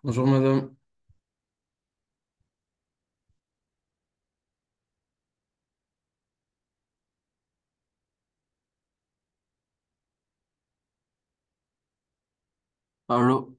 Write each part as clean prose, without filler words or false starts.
Bonjour madame. Allô?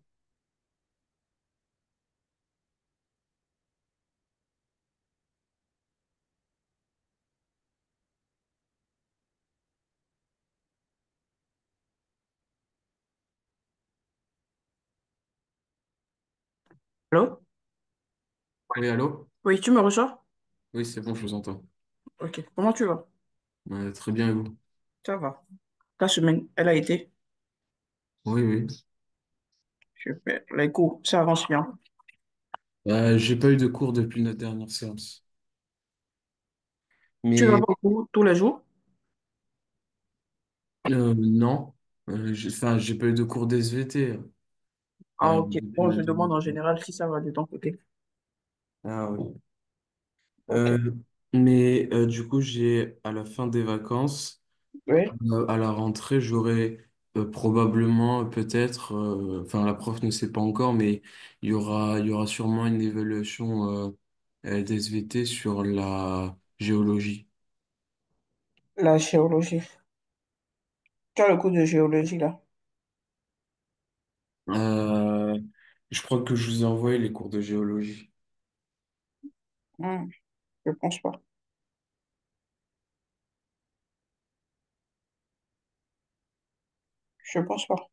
Allô? Oui, allô? Oui, tu me reçois? Oui, c'est bon, je vous entends. Ok. Comment tu vas? Très bien, et vous? Ça va. Ta semaine, elle a été? Oui, oui. Super. Les cours, ça avance bien. J'ai pas eu de cours depuis notre dernière séance. Tu vas Mais pas au cours tous les jours? non, j'ai pas eu de cours d'SVT Ah, ok. depuis Bon, je notre dernière demande en séance. général si ça va de ton côté. Ah oui. Ok. Euh, mais du coup, à la fin des vacances, Oui. à la rentrée, j'aurai probablement, peut-être, enfin la prof ne sait pas encore, mais il y aura sûrement une évaluation d'SVT sur la géologie. La géologie. Tu as le cours de géologie là? Euh, je crois que je vous ai envoyé les cours de géologie. Hmm, je pense pas. Je pense pas.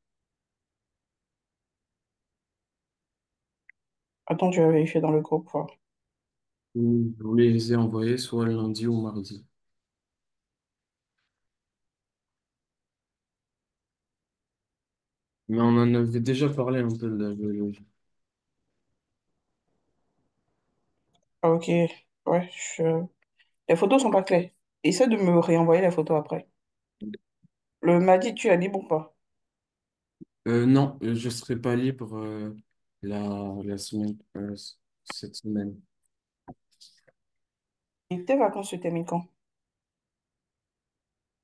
Attends, je vais vérifier dans le groupe. Voir. Je vous les ai envoyés soit lundi ou mardi. Mais on en avait déjà parlé un peu de la géologie. Ah, ok. Ouais. Les photos sont pas claires. Essaie de me réenvoyer les photos après. Le mardi, tu as dit bon pas. Non, je serai pas libre la semaine, cette semaine. Et tes vacances se terminent quand?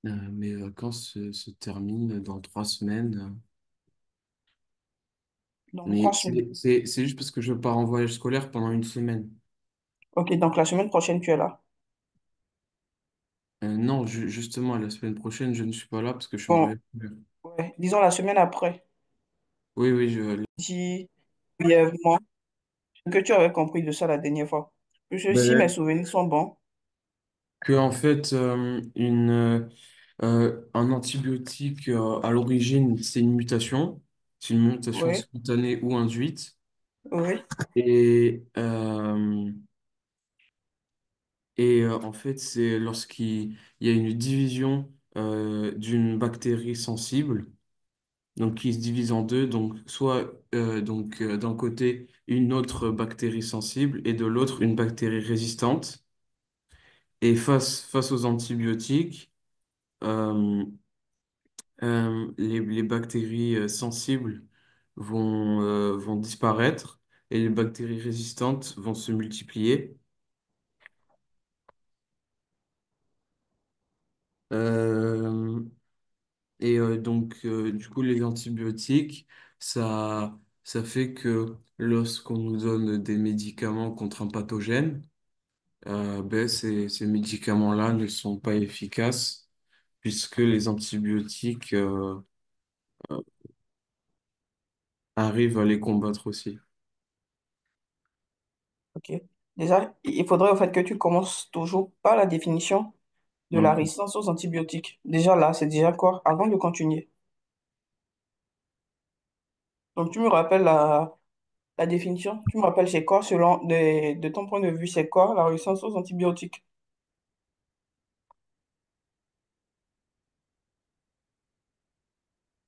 Mes vacances se terminent dans 3 semaines. Dans Mais 3 semaines. c'est juste parce que je pars en voyage scolaire pendant une semaine. Ok, donc la semaine prochaine, tu es là. Non, justement, la semaine prochaine, je ne suis pas là parce que je suis en Bon, voyage scolaire. ouais, disons la semaine après. Oui, oui, Dis brièvement ce que tu avais compris de ça la dernière fois. Parce que si mes ben, souvenirs sont bons, que en fait, un antibiotique, à l'origine, c'est une mutation. C'est une mutation oui, spontanée ou induite. oui, Et, euh, et en fait, c'est lorsqu'il y a une division d'une bactérie sensible, donc qui se divise en deux, donc soit d'un côté une autre bactérie sensible et de l'autre une bactérie résistante. Et face aux antibiotiques, euh, les bactéries sensibles vont disparaître et les bactéries résistantes vont se multiplier. Euh, du coup, les antibiotiques, ça fait que lorsqu'on nous donne des médicaments contre un pathogène, ben, ces médicaments-là ne sont pas efficaces puisque les antibiotiques arrivent à les combattre aussi. ok. Déjà, il faudrait au fait que tu commences toujours par la définition de la Donc, résistance aux antibiotiques. Déjà là, c'est déjà quoi? Avant de continuer. Donc, tu me rappelles la définition? Tu me rappelles c'est quoi, selon de ton point de vue, c'est quoi la résistance aux antibiotiques?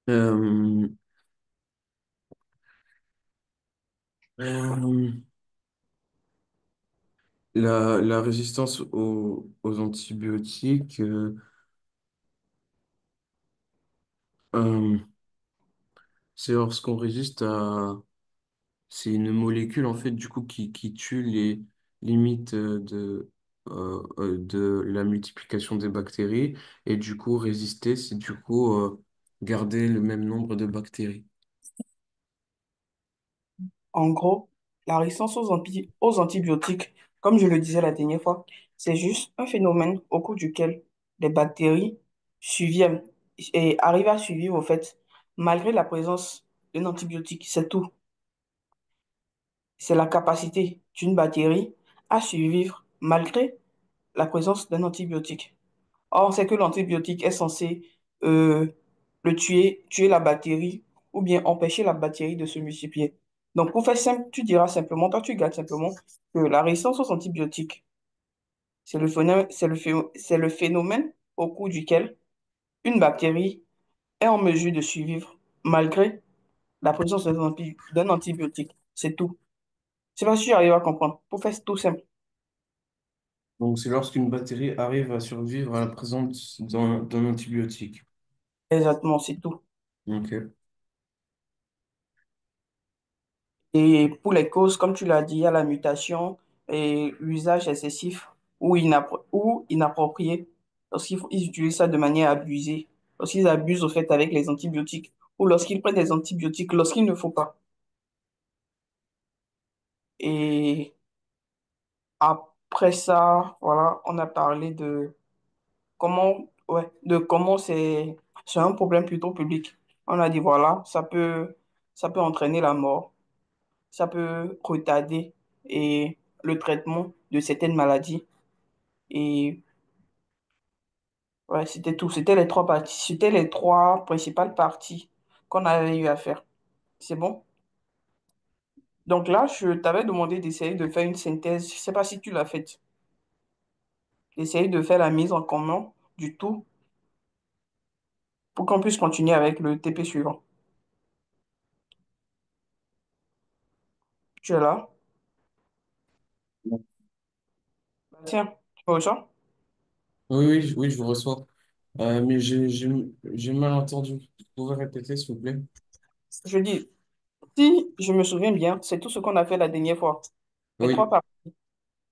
euh, euh, la résistance aux antibiotiques, euh, c'est lorsqu'on résiste à... C'est une molécule, en fait, du coup, qui tue les limites de la multiplication des bactéries. Et du coup, résister, c'est du coup garder le même nombre de bactéries. En gros, la résistance aux antibiotiques, comme je le disais la dernière fois, c'est juste un phénomène au cours duquel les bactéries survivent et arrivent à survivre, au fait, malgré la présence d'un antibiotique. C'est tout. C'est la capacité d'une bactérie à survivre malgré la présence d'un antibiotique. Or, c'est que l'antibiotique est censé euh, tuer la bactérie ou bien empêcher la bactérie de se multiplier. Donc, pour faire simple, tu diras simplement, toi, tu gardes simplement que la résistance aux antibiotiques, c'est le phénomène au cours duquel une bactérie est en mesure de survivre malgré la présence d'un antibiotique. C'est tout. Je sais pas si tu arrives à comprendre. Pour faire tout simple. Donc, c'est lorsqu'une bactérie arrive à survivre à la présence d'un antibiotique. Exactement, c'est tout. Ok. Et pour les causes, comme tu l'as dit, il y a la mutation et l'usage excessif ou inapproprié. Lorsqu'ils utilisent ça de manière abusée, lorsqu'ils abusent au fait avec les antibiotiques ou lorsqu'ils prennent des antibiotiques lorsqu'il ne faut pas. Et après ça, voilà, on a parlé de comment c'est un problème plutôt public. On a dit, voilà, ça peut entraîner la mort, ça peut retarder et le traitement de certaines maladies. Et ouais, c'était tout. C'était les trois principales parties qu'on avait eu à faire. C'est bon? Donc là, je t'avais demandé d'essayer de faire une synthèse. Je sais pas si tu l'as faite. D'essayer de faire la mise en commun du tout pour qu'on puisse continuer avec le TP suivant. Tu es là? Bah, tiens, tu me reçois? Oui, oui, oui, je vous reçois. Mais j'ai mal entendu. Vous pouvez répéter, s'il vous plaît? Je dis, si je me souviens bien, c'est tout ce qu'on a fait la dernière fois. Les trois Oui. parties.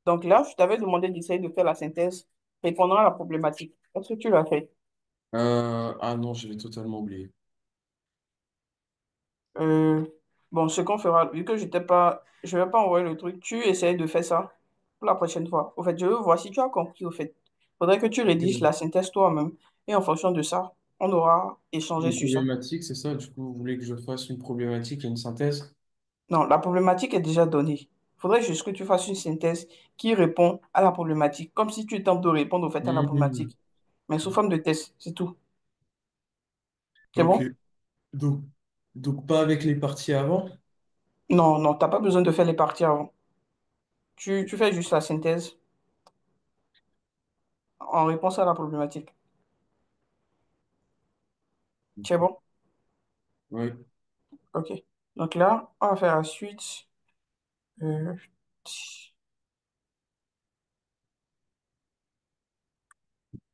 Donc là, je t'avais demandé d'essayer de faire la synthèse répondant à la problématique. Est-ce que tu l'as fait? Ah non, je l'ai totalement oublié. Euh, bon, ce qu'on fera, vu que je vais pas envoyer le truc, tu essayes de faire ça pour la prochaine fois. Au fait, je veux voir si tu as compris, au fait. Faudrait que tu rédiges la synthèse toi-même. Et en fonction de ça, on aura échangé Une sur ça. problématique, c'est ça? Du coup, vous voulez que je fasse une problématique et une synthèse? Non, la problématique est déjà donnée. Faudrait juste que tu fasses une synthèse qui répond à la problématique, comme si tu tentes de répondre, au fait, à la Mhm. problématique. Mais sous forme de test, c'est tout. C'est Ok. bon? Donc, donc pas avec les parties avant? Non, non, t'as pas besoin de faire les parties avant. Tu fais juste la synthèse en réponse à la problématique. C'est bon? Oui. Ok. Donc là, on va faire la suite. Euh,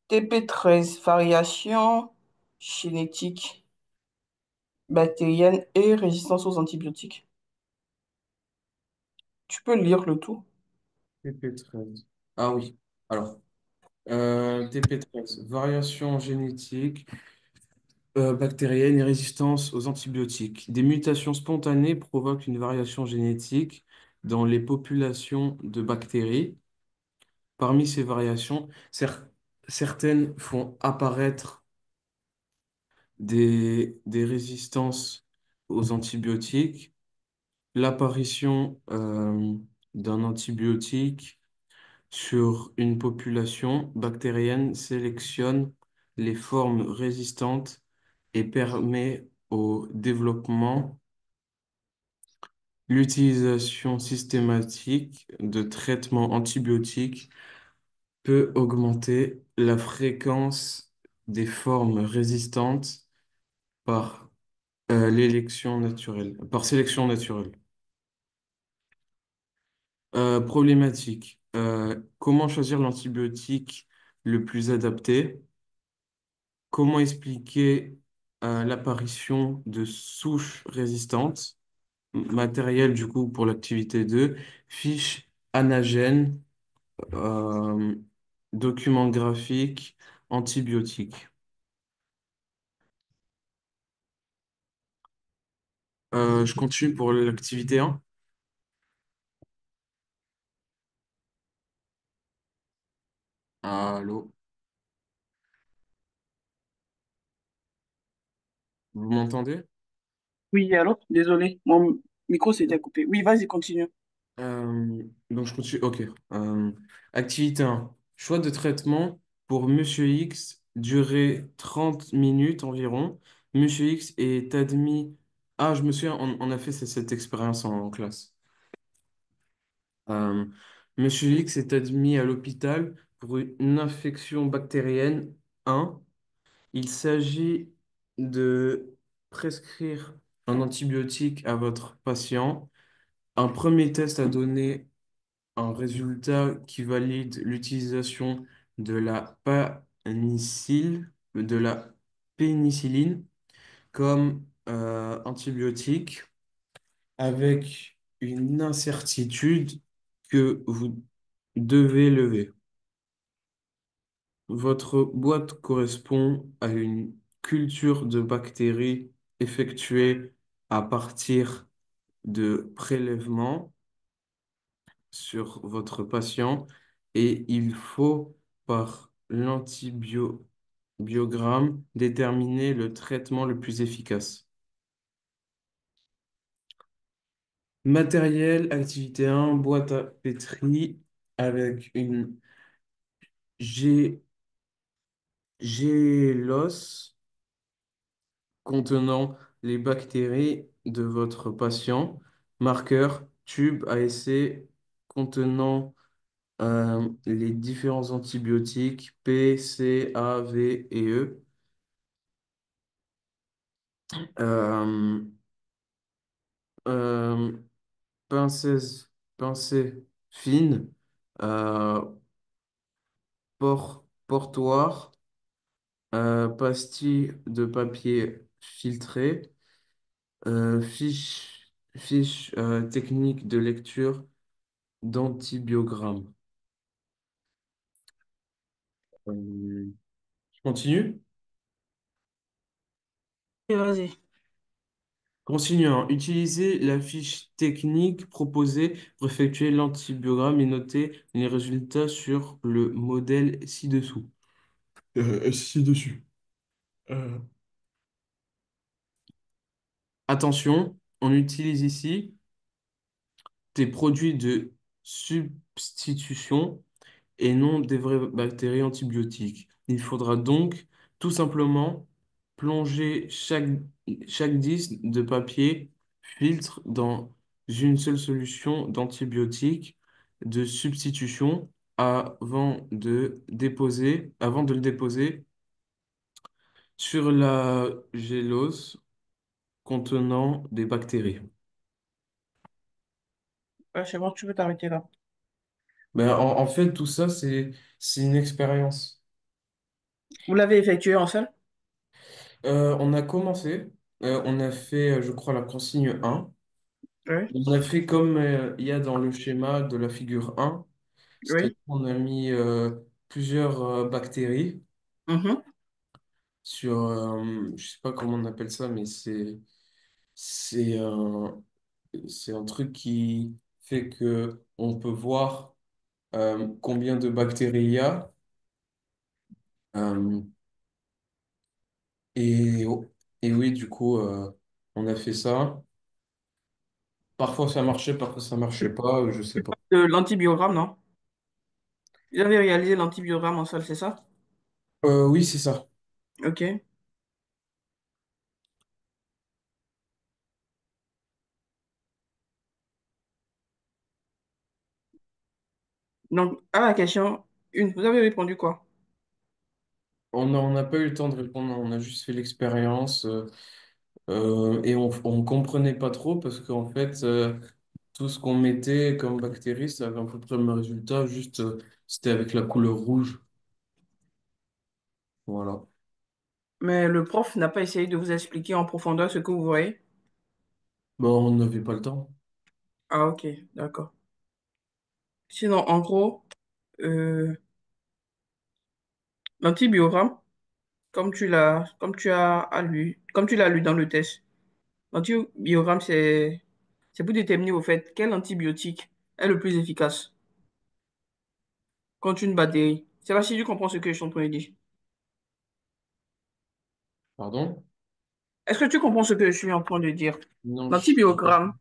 TP13, variation génétique bactérienne et résistance aux antibiotiques. Tu peux lire le tout. TP13. Ah oui. Alors, TP13, variation génétique, bactérienne et résistance aux antibiotiques. Des mutations spontanées provoquent une variation génétique dans les populations de bactéries. Parmi ces variations, certaines font apparaître des résistances aux antibiotiques. L'apparition d'un antibiotique sur une population bactérienne sélectionne les formes résistantes et permet au développement l'utilisation systématique de traitements antibiotiques peut augmenter la fréquence des formes résistantes par par sélection naturelle. Problématique. Comment choisir l'antibiotique le plus adapté? Comment expliquer l'apparition de souches résistantes? Matériel du coup pour l'activité 2, fiches anagènes, euh, documents graphiques, antibiotiques. Je continue pour l'activité 1. Allô, vous m'entendez? Oui, alors, désolé, mon micro s'était coupé. Oui, vas-y, continue. Donc je continue. Ok. Activité 1. Choix de traitement pour Monsieur X, durée 30 minutes environ. Monsieur X est admis. Ah, je me souviens, on a fait cette expérience en classe. Euh, Monsieur X est admis à l'hôpital pour une infection bactérienne 1. Il s'agit de prescrire un antibiotique à votre patient. Un premier test a donné un résultat qui valide l'utilisation de la de la pénicilline comme antibiotique avec une incertitude que vous devez lever. Votre boîte correspond à une culture de bactéries effectuée à partir de prélèvements sur votre patient et il faut, par l'antibiogramme, déterminer le traitement le plus efficace. Matériel, activité 1, boîte à pétri avec une gé- gélos contenant les bactéries de votre patient, marqueur, tube à essai contenant les différents antibiotiques P, C, A, V et E. Euh, euh, pincée, pincée fine, euh, portoir, pastille de papier filtré, fiche technique de lecture d'antibiogramme. Je continue? Oui, vas-y. Continue, hein. Utilisez la fiche technique proposée pour effectuer l'antibiogramme et noter les résultats sur le modèle ci-dessous. Ci-dessus. Euh, Attention, on utilise ici des produits de substitution et non des vraies bactéries antibiotiques. Il faudra donc tout simplement plonger chaque disque de papier filtre dans une seule solution d'antibiotiques de substitution avant de le déposer sur la gélose contenant des bactéries. Ouais, c'est bon, tu peux t'arrêter là. Ben, en fait, tout ça, c'est une expérience. Vous l'avez effectué en seul? On a commencé, on a fait, je crois, la consigne 1. Oui. On a fait comme il y a dans le schéma de la figure 1, c'est-à-dire Oui. qu'on a mis plusieurs bactéries Mhm. sur, je sais pas comment on appelle ça, mais c'est c'est un truc qui fait que on peut voir combien de bactéries il y a. Euh, et, et oui, du coup, on a fait ça. Parfois ça marchait, parfois ça marchait pas, je sais pas. De l'antibiogramme, non? Vous avez réalisé l'antibiogramme en seul, c'est ça? Oui, c'est ça. Ok. Donc, à la question 1, vous avez répondu quoi? On n'a pas eu le temps de répondre, on a juste fait l'expérience et on comprenait pas trop parce qu'en fait, tout ce qu'on mettait comme bactéries, ça avait à peu près le même résultat, juste c'était avec la couleur rouge. Voilà. Mais le prof n'a pas essayé de vous expliquer en profondeur ce que vous voyez? Bon, on n'avait pas le temps. Ah, ok, d'accord. Sinon, en gros, euh, l'antibiogramme, comme tu l'as lu dans le test, l'antibiogramme, c'est pour déterminer au fait quel antibiotique est le plus efficace contre une bactérie. C'est pas si tu comprends ce que je suis en train de dire. Pardon? Est-ce que tu comprends ce que je suis en train de dire? Non, L'antibiogramme,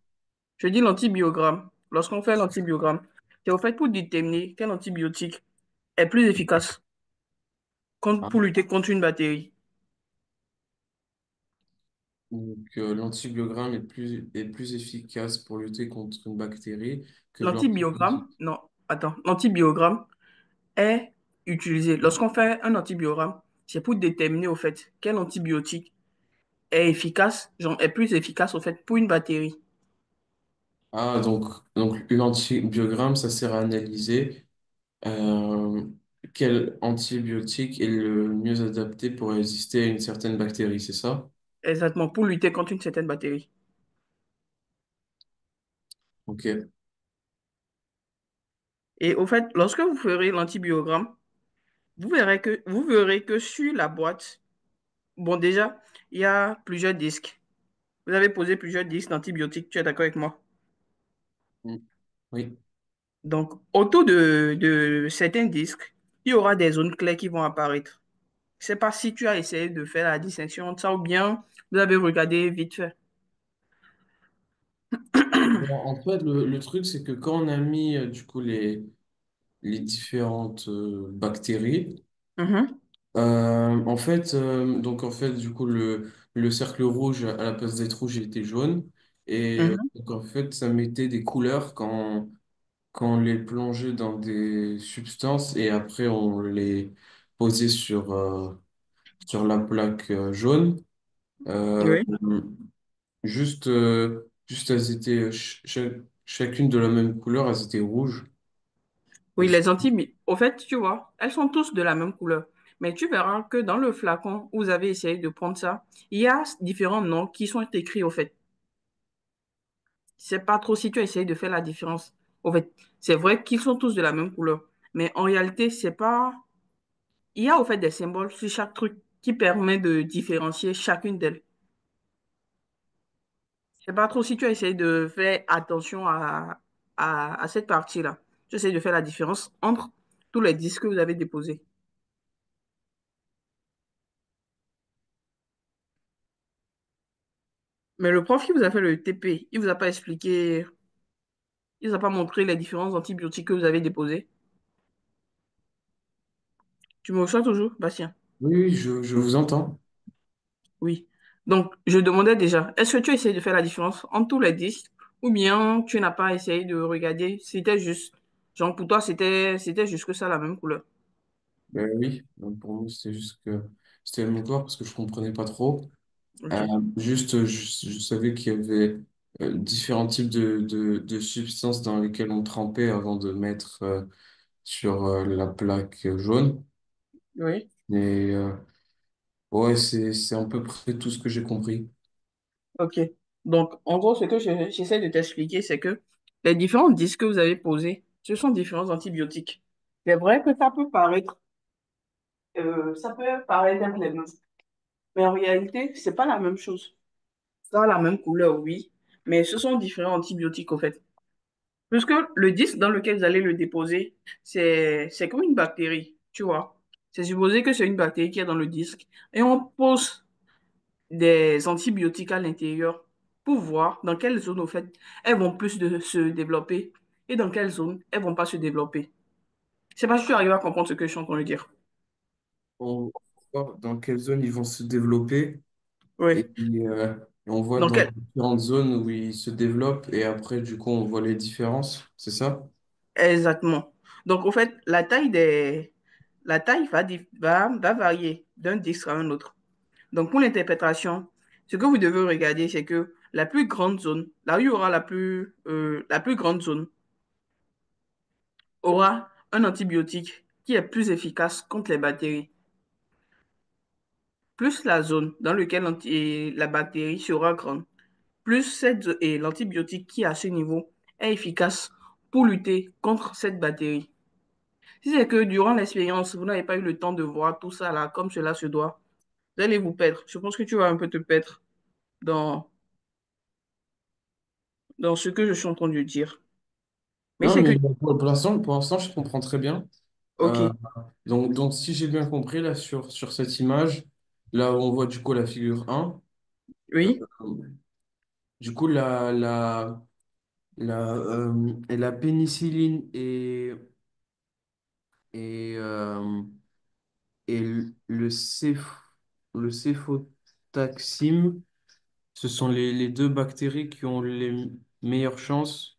je dis l'antibiogramme. Lorsqu'on fait l'antibiogramme, c'est au fait pour déterminer quel antibiotique est plus efficace pour ah, lutter contre une bactérie. donc, l'antibiogramme est plus efficace pour lutter contre une bactérie que L'antibiogramme, l'antibiotique. non, attends, l'antibiogramme est utilisé. Lorsqu'on fait un antibiogramme, c'est pour déterminer au fait quel antibiotique est efficace, genre est plus efficace au fait pour une bactérie. Ah, donc l'antibiogramme, ça sert à analyser euh, quel antibiotique est le mieux adapté pour résister à une certaine bactérie, c'est ça? Exactement, pour lutter contre une certaine bactérie. Ok. Et au fait, lorsque vous ferez l'antibiogramme, vous verrez que sur la boîte, bon déjà, il y a plusieurs disques. Vous avez posé plusieurs disques d'antibiotiques, tu es d'accord avec moi? Mm. Oui. Donc, autour de certains disques, il y aura des zones claires qui vont apparaître. Je ne sais pas si tu as essayé de faire la distinction entre ça ou bien vous avez regardé vite fait. Bon, en fait, le truc, c'est que quand on a mis du coup les différentes bactéries, Mhm, donc en fait, du coup, le cercle rouge à la place d'être rouge, il était jaune. Et mhm. donc en fait, ça mettait des couleurs quand on les plongeait dans des substances et après on les posait sur la plaque jaune. Euh, Oui. juste elles étaient chacune de la même couleur, elles étaient rouges. Et Oui, les antibiotiques, au fait, tu vois, elles sont tous de la même couleur. Mais tu verras que dans le flacon où vous avez essayé de prendre ça, il y a différents noms qui sont écrits, au fait. C'est pas trop si tu as essayé de faire la différence. Au fait, c'est vrai qu'ils sont tous de la même couleur. Mais en réalité, c'est pas. Il y a, au fait, des symboles sur chaque truc qui permet de différencier chacune d'elles. C'est pas trop si tu as essayé de faire attention à cette partie-là. Tu essayes de faire la différence entre tous les disques que vous avez déposés. Mais le prof qui vous a fait le TP, il vous a pas expliqué, il vous a pas montré les différents antibiotiques que vous avez déposés. Tu me reçois toujours, Bastien? oui, oui, je vous entends. Oui. Donc, je demandais déjà, est-ce que tu as essayé de faire la différence entre tous les disques ou bien tu n'as pas essayé de regarder, c'était juste, genre pour toi, c'était juste que ça, la même couleur. Oui, donc pour moi, c'était juste que c'était éliminatoire parce que je comprenais pas trop. Ok. Je savais qu'il y avait différents types de substances dans lesquelles on trempait avant de mettre sur la plaque jaune. Oui. Et ouais, c'est à peu près tout ce que j'ai compris. Ok. Donc, en gros, ce que j'essaie de t'expliquer, c'est que les différents disques que vous avez posés, ce sont différents antibiotiques. C'est vrai que ça peut paraître être les mêmes. Mais en réalité, c'est pas la même chose. Ça a la même couleur, oui, mais ce sont différents antibiotiques, au fait. Puisque le disque dans lequel vous allez le déposer, c'est comme une bactérie, tu vois. C'est supposé que c'est une bactérie qui est dans le disque. Et on pose des antibiotiques à l'intérieur pour voir dans quelle zone, au fait, elles vont plus se développer et dans quelle zone elles vont pas se développer. Je sais pas si tu arrives à comprendre ce que je suis en train de dire. On voit dans quelle zone ils vont se développer Oui. et, on voit Dans dans quelle... différentes zones où ils se développent et après, du coup, on voit les différences. C'est ça? Exactement. Donc, au fait, la taille va varier d'un disque à un autre. Donc, pour l'interprétation, ce que vous devez regarder, c'est que la plus grande zone, là où il y aura la plus grande zone, aura un antibiotique qui est plus efficace contre les bactéries. Plus la zone dans laquelle la bactérie sera grande, plus et l'antibiotique qui est à ce niveau est efficace pour lutter contre cette bactérie. Si c'est que durant l'expérience, vous n'avez pas eu le temps de voir tout ça là comme cela se doit, vous allez vous perdre. Je pense que tu vas un peu te perdre dans, dans ce que je suis en train de dire. Mais Non, c'est que mais pour l'instant, je comprends très bien. Ok, Euh, donc, si j'ai bien compris, là, sur cette image, là où on voit du coup la figure 1, euh, oui. du coup, la pénicilline et, euh, et le céphotaxime, ce sont les deux bactéries qui ont les meilleures chances.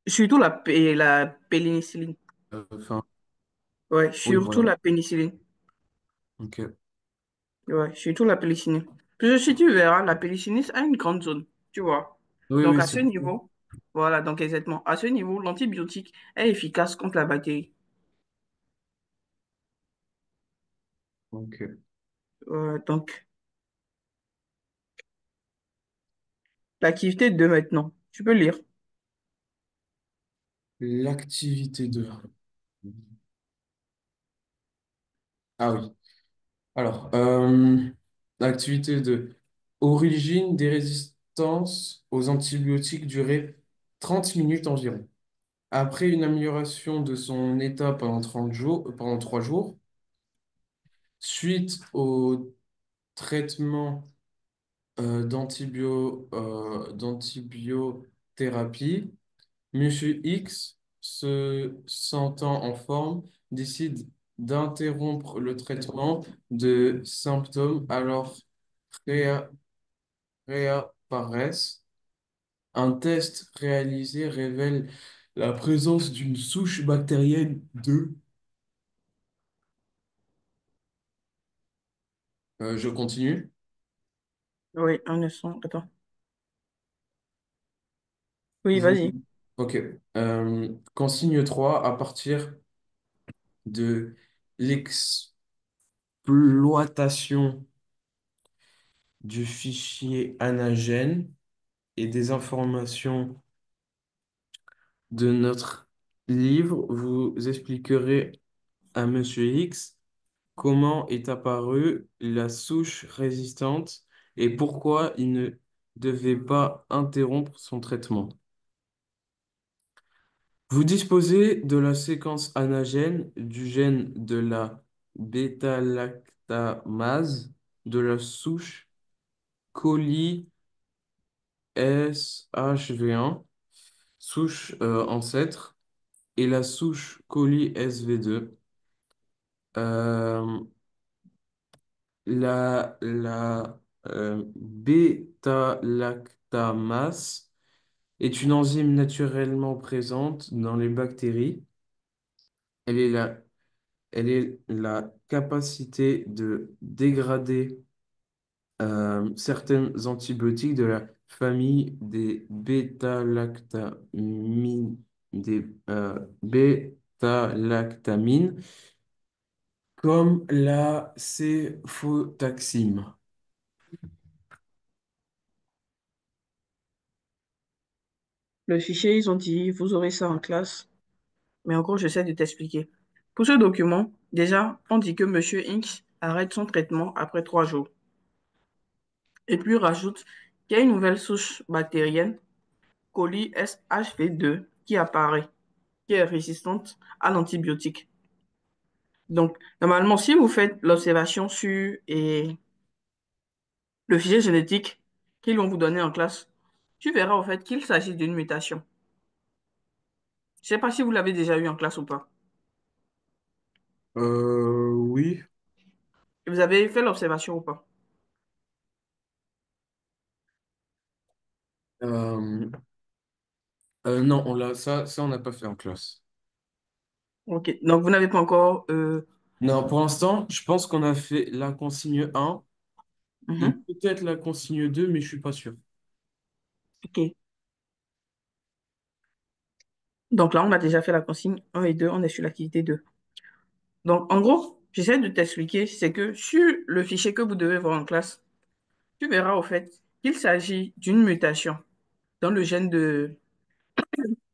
Surtout la pénicilline. Enfin, Ouais, oui, surtout voilà. la pénicilline. Ok. Ouais, surtout la pénicilline. Parce que si tu verras, la pénicilline a une grande zone, tu vois. Oui, Donc oui, à c'est ce niveau, voilà, donc exactement, à ce niveau, l'antibiotique est efficace contre la bactérie. ok. Donc, l'activité 2 maintenant. Tu peux lire. L'activité 2. Ah oui. Alors, activité de origine des résistances aux antibiotiques durait 30 minutes environ. Après une amélioration de son état pendant 30 jours, pendant 3 jours, suite au traitement d'antibiothérapie, Monsieur X, se sentant en forme, décide d'interrompre le traitement de symptômes alors réa- réapparaissent. Un test réalisé révèle la présence d'une souche bactérienne de... je continue. Oui, un instant, attends. Oui, Vous- vas-y. Ok. Consigne 3 à partir de l'exploitation du fichier anagène et des informations de notre livre, vous expliquerez à Monsieur X comment est apparue la souche résistante et pourquoi il ne devait pas interrompre son traitement. Vous disposez de la séquence anagène du gène de la bêta-lactamase de la souche coli SHV1, souche ancêtre, et la souche coli SV2. Euh, la bêta-lactamase est une enzyme naturellement présente dans les bactéries. Elle est la capacité de dégrader certains antibiotiques de la famille des bêta-lactamines, comme la céphotaxime. Le fichier, ils ont dit, vous aurez ça en classe. Mais en gros, j'essaie de t'expliquer. Pour ce document, déjà, on dit que Monsieur X arrête son traitement après 3 jours. Et puis, il rajoute qu'il y a une nouvelle souche bactérienne, coli SHV2, qui apparaît, qui est résistante à l'antibiotique. Donc, normalement, si vous faites l'observation sur le fichier génétique qu'ils vont vous donner en classe, tu verras au fait qu'il s'agit d'une mutation. Je ne sais pas si vous l'avez déjà eu en classe ou pas. Oui. Et vous avez fait l'observation ou pas? Euh, non, ça, on n'a pas fait en classe. Ok. Donc, vous n'avez pas encore... Non, pour l'instant, je pense qu'on a fait la consigne 1 et mhm. peut-être la consigne 2, mais je suis pas sûr. Ok. Donc là, on a déjà fait la consigne 1 et 2. On est sur l'activité 2. Donc, en gros, j'essaie de t'expliquer, c'est que sur le fichier que vous devez voir en classe, tu verras au fait qu'il s'agit d'une mutation dans le gène de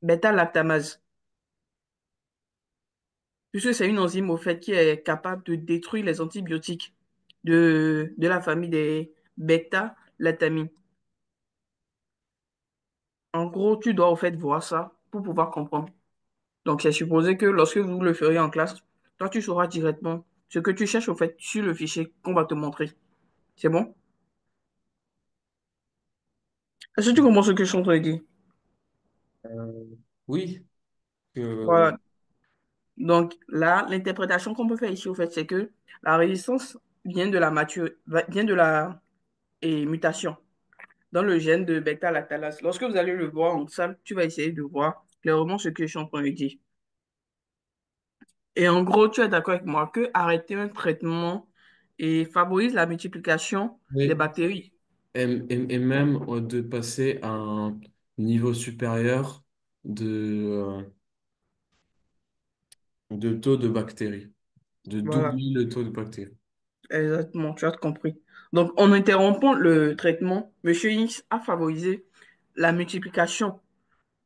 bêta-lactamase. Puisque c'est une enzyme au fait qui est capable de détruire les antibiotiques de la famille des bêta-lactamines. En gros, tu dois au fait voir ça pour pouvoir comprendre. Donc, c'est supposé que lorsque vous le ferez en classe, toi, tu sauras directement ce que tu cherches au fait sur le fichier qu'on va te montrer. C'est bon? Est-ce que tu comprends ce que je suis en train de dire? Euh, oui, que, Voilà. Donc, là, l'interprétation qu'on peut faire ici, au fait, c'est que la résistance vient de la mutation dans le gène de bêta-lactalase. Lorsque vous allez le voir en salle, tu vas essayer de voir clairement ce que je suis en train de dire. Et en gros, tu es d'accord avec moi que arrêter un traitement et favorise la multiplication des oui. bactéries. Et même de passer à un niveau supérieur de taux de bactéries, de Voilà, doubler le taux de bactéries. exactement, tu as compris. Donc, en interrompant le traitement, Monsieur X a favorisé la multiplication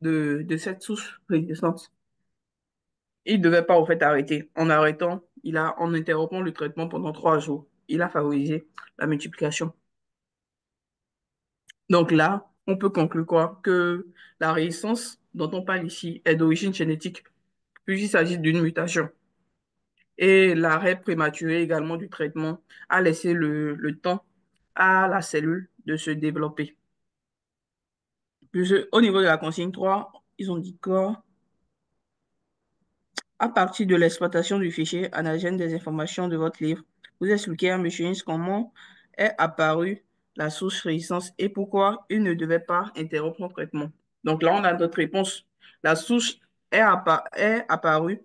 de cette souche résistante. Il ne devait pas, au fait, arrêter. En arrêtant, en interrompant le traitement pendant 3 jours, il a favorisé la multiplication. Donc là, on peut conclure quoi? Que la résistance dont on parle ici est d'origine génétique, puisqu'il s'agit d'une mutation. Et l'arrêt prématuré également du traitement a laissé le temps à la cellule de se développer. Au niveau de la consigne 3, ils ont dit quoi? À partir de l'exploitation du fichier anagène des informations de votre livre, vous expliquez à M. Ince comment est apparue la source résistance et pourquoi il ne devait pas interrompre le traitement. Donc là, on a notre réponse. La souche est apparue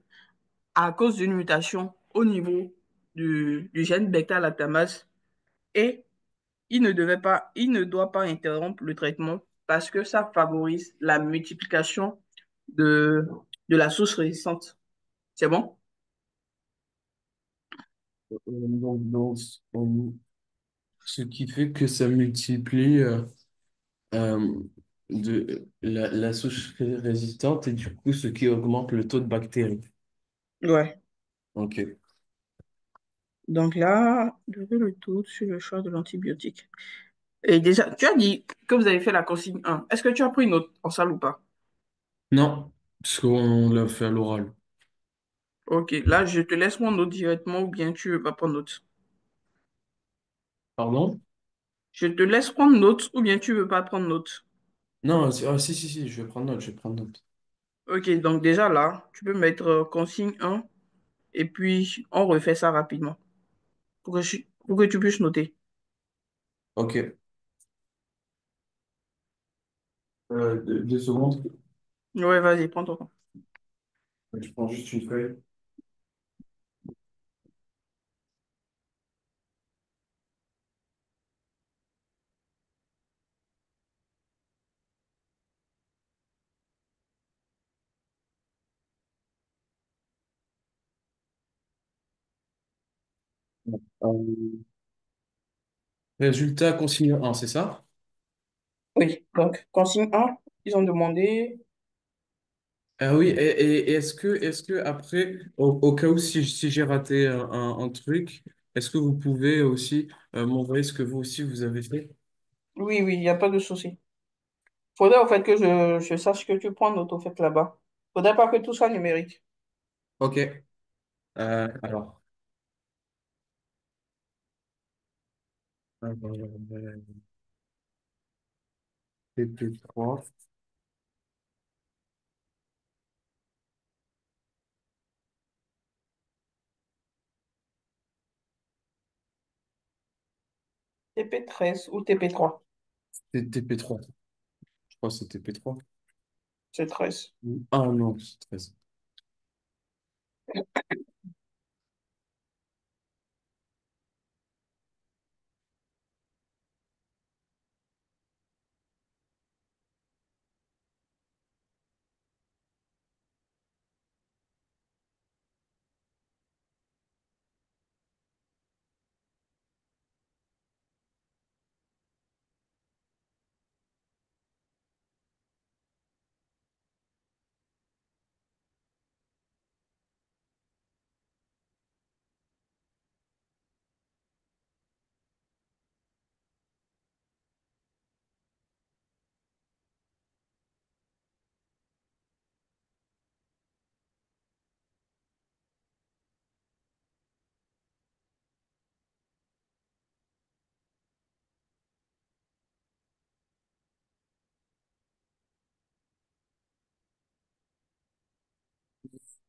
à cause d'une mutation au niveau du gène bêta-lactamase et il ne doit pas interrompre le traitement parce que ça favorise la multiplication de, de la souche résistante. C'est bon? Donc, ce qui fait que ça multiplie euh, la souche résistante et du coup, ce qui augmente le taux de bactéries. Ouais. Ok. Donc là, je fais le tour sur le choix de l'antibiotique. Et déjà, tu as dit que vous avez fait la consigne 1. Est-ce que tu as pris une note en salle ou pas? Non, parce qu'on l'a fait à l'oral. Ok, là, je te laisse mon note directement ou bien tu veux pas prendre note. Pardon? Je te laisse prendre note ou bien tu veux pas prendre note. Non, ah, si, si, si, je vais prendre note, je vais prendre note. Ok, donc déjà là, tu peux mettre consigne 1 et puis on refait ça rapidement pour que tu puisses noter. Ok. 2 secondes. Ouais, vas-y, prends ton temps. Je prends juste une feuille. Euh, Résultat consigne 1, c'est ça? Oui, donc consigne 1, ils ont demandé. Ah oui, et est-ce que après, au cas où si j'ai raté un truc, est-ce que vous pouvez aussi m'envoyer ce que vous aussi vous avez fait? Oui, oui, il n'y a pas de souci. Faudrait au fait que je sache que tu prends note au fait là-bas. Faudrait pas que tout soit numérique. Ok. Alors, TP3, TP13 ou TP3. c'est TP3. Je crois que c'est TP3. C'est 13. Ah non, c'est 13.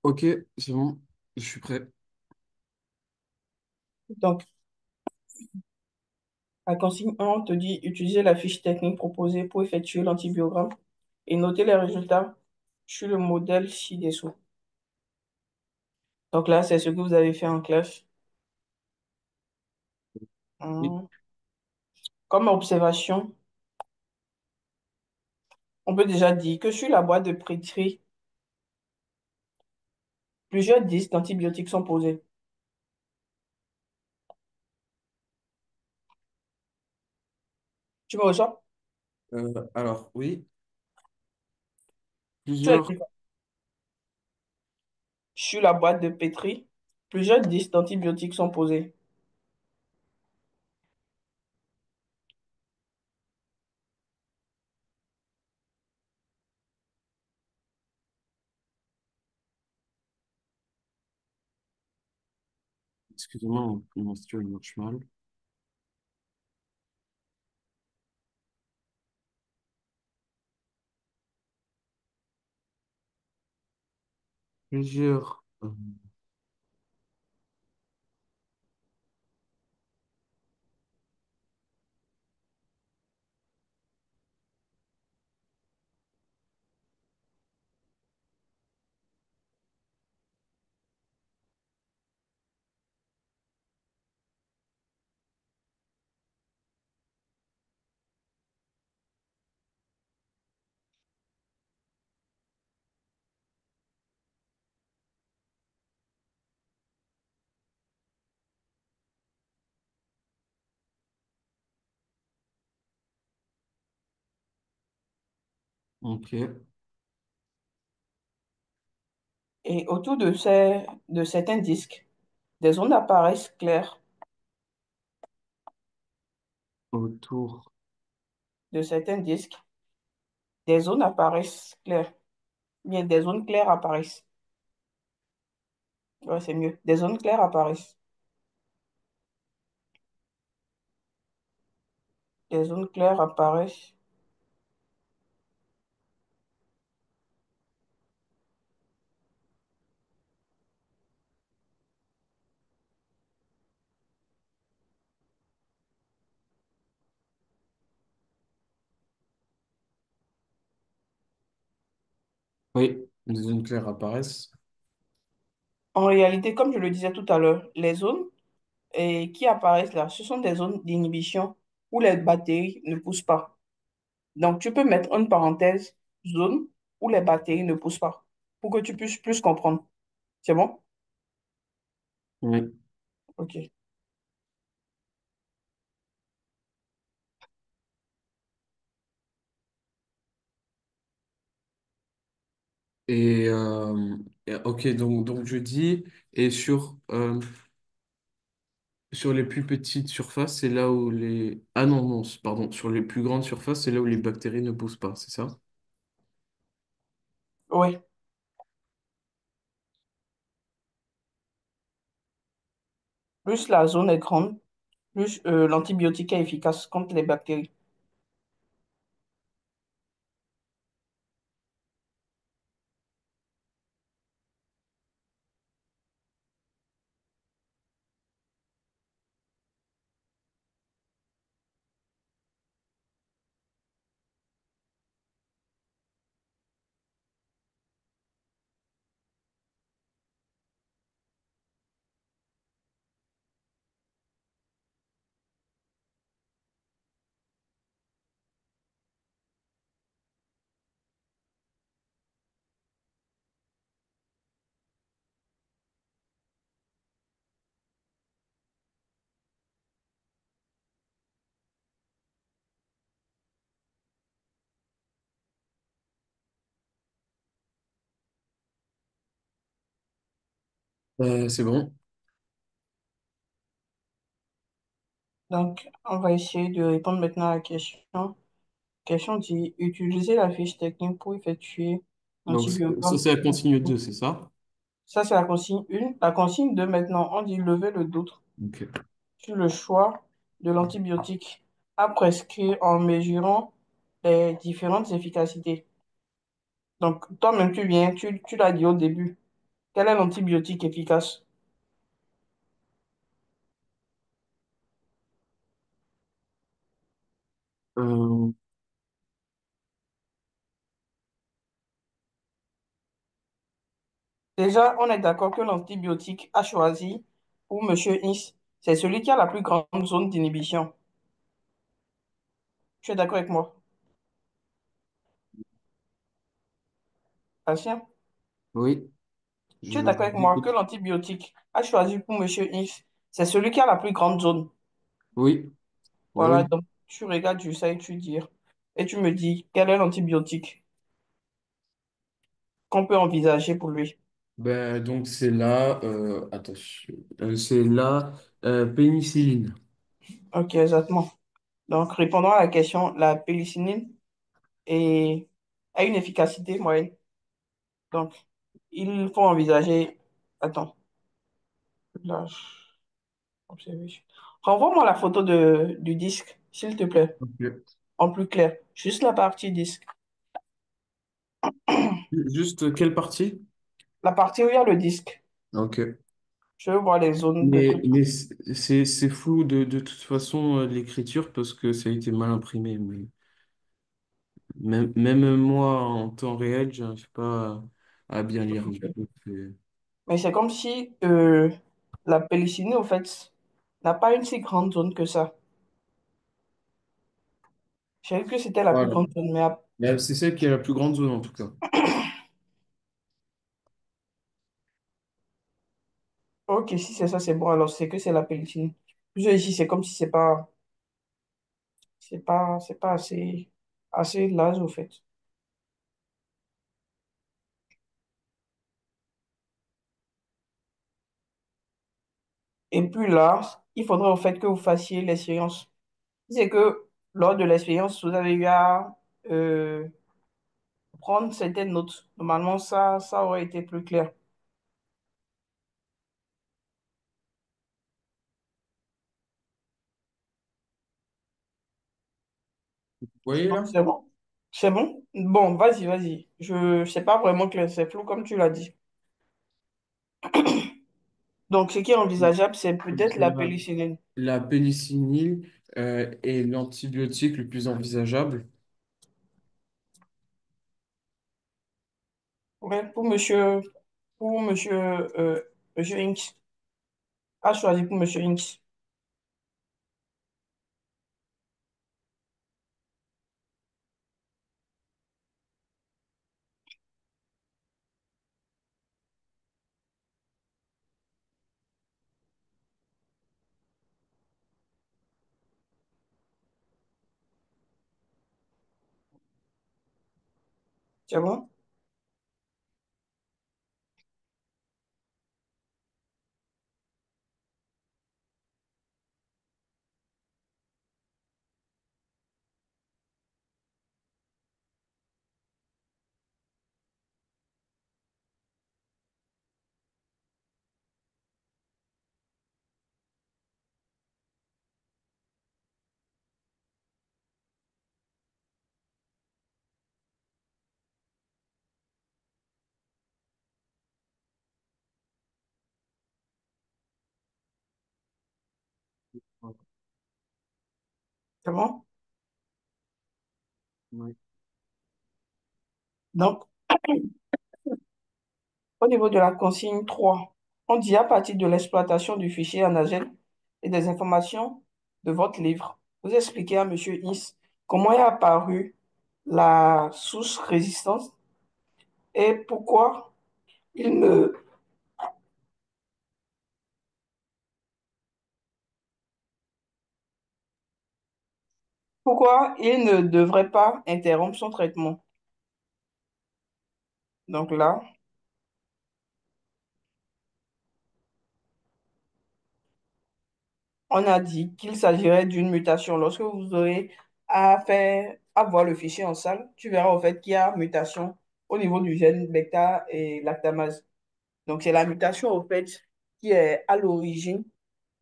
Ok, c'est bon, je suis prêt. Donc, la consigne 1, on te dit utiliser la fiche technique proposée pour effectuer l'antibiogramme et noter les résultats sur le modèle ci-dessous. Donc là, c'est ce que vous avez fait en classe. Oui. Hum. Comme observation, on peut déjà dire que sur la boîte de pétri, plusieurs disques d'antibiotiques sont posés. Tu me reçois? Alors, oui, Tu as plusieurs. écrit quoi? Sur la boîte de pétri, plusieurs disques d'antibiotiques sont posés. Excusez-moi, mon stylo il marche mal. Plusieurs. Ok. Et autour de certains disques, des zones apparaissent claires. Autour. De certains disques, des zones apparaissent claires. Bien, des zones claires apparaissent. Ouais, c'est mieux. Des zones claires apparaissent. Des zones claires apparaissent. Oui, les zones claires apparaissent. En réalité, comme je le disais tout à l'heure, les zones qui apparaissent là, ce sont des zones d'inhibition où les bactéries ne poussent pas. Donc, tu peux mettre une parenthèse zone où les bactéries ne poussent pas pour que tu puisses plus comprendre. C'est bon? Oui. OK. Et, ok, donc je dis, et sur les plus petites surfaces, c'est là où les... Ah non, non, pardon, sur les plus grandes surfaces, c'est là où les bactéries ne poussent pas, c'est ça? Oui. Plus la zone est grande, plus l'antibiotique est efficace contre les bactéries. C'est bon. Donc, on va essayer de répondre maintenant à la question. Question dit, utiliser la fiche technique pour effectuer Donc ça, l'antibiogramme. c'est la consigne 2, c'est ça? Ça, c'est la consigne 1. La consigne 2, maintenant, on dit lever le doute Ok. sur le choix de l'antibiotique à prescrire en mesurant les différentes efficacités. Donc, toi-même, tu l'as dit au début. Quel est l'antibiotique efficace? Euh, Déjà, on est d'accord que l'antibiotique a choisi pour Monsieur Is, c'est celui qui a la plus grande zone d'inhibition. Tu es d'accord avec moi, patient? oui, Tu es je d'accord avec moi que écoute. l'antibiotique a choisi pour Monsieur Is, c'est celui qui a la plus grande zone. Oui, Voilà, oui. donc tu regardes, tu sais étudier. Et tu me dis quel est l'antibiotique qu'on peut envisager pour lui. Ben, donc c'est là, attention, c'est la pénicilline. Ok, exactement. Donc, répondant à la question, la pénicilline a une efficacité moyenne. Donc, il faut envisager. Attends, là, observation. Renvoie-moi la photo du disque, s'il te plaît, Ok. en plus clair. Juste la partie disque. Juste quelle partie? La partie où il y a le disque. Ok. Je veux voir les zones de trucs. Mais c'est flou de toute façon l'écriture parce que ça a été mal imprimé. Mais même moi en temps réel, j'arrive pas à bien lire. Donc, Mais c'est comme si la pénicilline, au fait, n'a pas une si grande zone que ça. J'ai vu que c'était la plus voilà. grande zone, mais C'est celle qui a la plus grande zone en tout cas. ok, si c'est ça, c'est bon. Alors, c'est que c'est la pénicilline. Je ici, c'est comme si c'est pas assez large, au fait. Et puis là, il faudrait, au fait, que vous fassiez l'expérience. C'est que lors de l'expérience, vous avez eu à euh, prendre certaines notes. Normalement, ça aurait été plus clair. Vous voyez Donc, là? c'est bon. C'est bon? Bon, vas-y, vas-y. Je sais pas vraiment clair, c'est flou comme tu l'as dit. Donc, ce qui est envisageable, c'est peut-être la La, pénicilline. la pénicilline est l'antibiotique le plus envisageable. Ouais, pour monsieur Inks. A choisi pour monsieur Inks. C'est bon? C'est bon? Oui. Donc, au niveau de la consigne 3, on dit à partir de l'exploitation du fichier Anagel et des informations de votre livre, vous expliquez à monsieur Is comment est apparue la source résistance et il ne, pourquoi il ne devrait pas interrompre son traitement. Donc là, on a dit qu'il s'agirait d'une mutation. Lorsque vous aurez à voir le fichier en salle, tu verras au fait qu'il y a mutation au niveau du gène bêta et lactamase. Donc, c'est la mutation au fait qui est à l'origine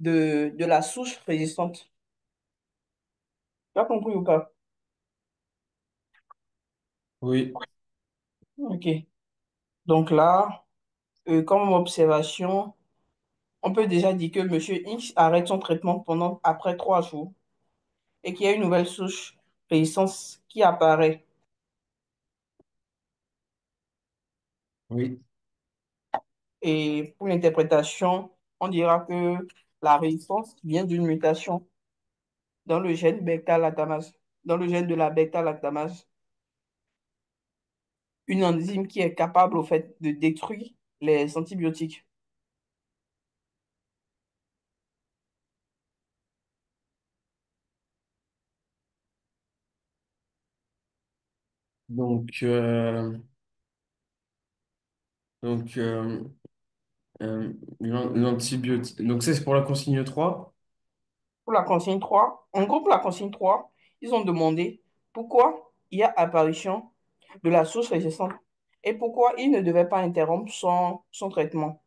de la souche résistante. Tu as compris ou pas? Oui. OK. Donc là, Comme observation, on peut déjà dire que Monsieur X arrête son traitement pendant après 3 jours et qu'il y a une nouvelle souche résistance qui apparaît. Oui. Et pour l'interprétation, on dira que la résistance vient d'une mutation dans le gène bêta-lactamase, dans le gène de la bêta-lactamase, une enzyme qui est capable au fait de détruire les antibiotiques. Donc, donc l'antibiotique. Donc, ça, c'est pour la consigne 3. Pour la consigne 3, en gros, pour la consigne 3, ils ont demandé pourquoi il y a apparition de la souche résistante et pourquoi il ne devait pas interrompre son traitement.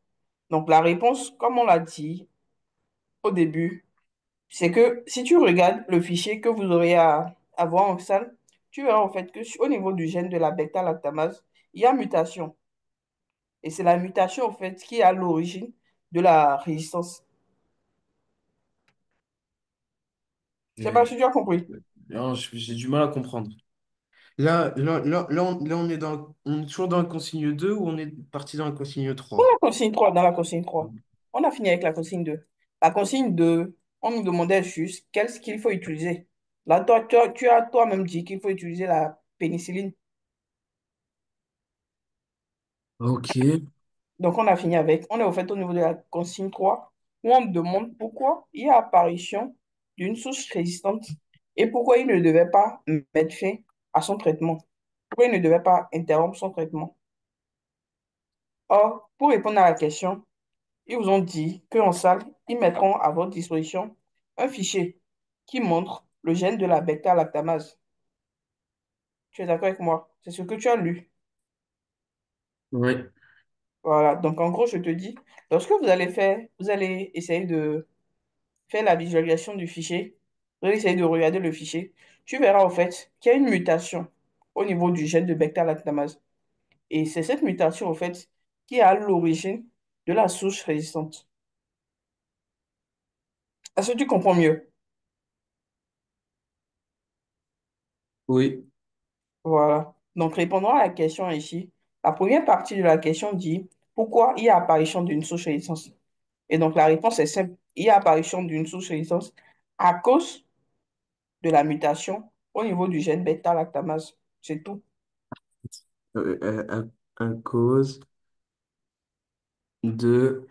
Donc, la réponse, comme on l'a dit au début, c'est que si tu regardes le fichier que vous aurez à voir en salle, tu verras en fait que au niveau du gène de la bêta-lactamase, il y a mutation. Et c'est la mutation en fait qui est à l'origine de la résistance. Je sais pas J'ai si tu as compris. non, j'ai du mal à comprendre. Là, on est toujours dans la consigne 2 ou on est parti dans la consigne Pour 3? la consigne 3, dans la consigne 3, on a fini avec la consigne 2. La consigne 2, on nous demandait juste qu'est-ce qu'il faut utiliser. Là, toi, tu as toi-même dit qu'il faut utiliser la pénicilline. Ok. Donc, on a fini avec. On est au fait au niveau de la consigne 3 où on demande pourquoi il y a apparition d'une souche résistante et pourquoi il ne devait pas mettre fin à son traitement. Pourquoi il ne devait pas interrompre son traitement. Or, pour répondre à la question, ils vous ont dit qu'en salle, ils mettront à votre disposition un fichier qui montre le gène de la bêta-lactamase. Tu es d'accord avec moi? C'est ce que tu as lu. Oui. Voilà. Donc, en gros, je te dis, lorsque vous allez essayer de faire la visualisation du fichier, vous allez essayer de regarder le fichier, tu verras au fait qu'il y a une mutation au niveau du gène de bêta-lactamase. Et c'est cette mutation, au fait, qui est à l'origine de la souche résistante. Est-ce que tu comprends mieux? Oui. Voilà. Donc, répondons à la question ici. La première partie de la question dit pourquoi il y a apparition d'une sous-résistance? Et donc, la réponse est simple. Il y a apparition d'une sous-résistance à cause de la mutation au niveau du gène bêta-lactamase. C'est tout. À cause de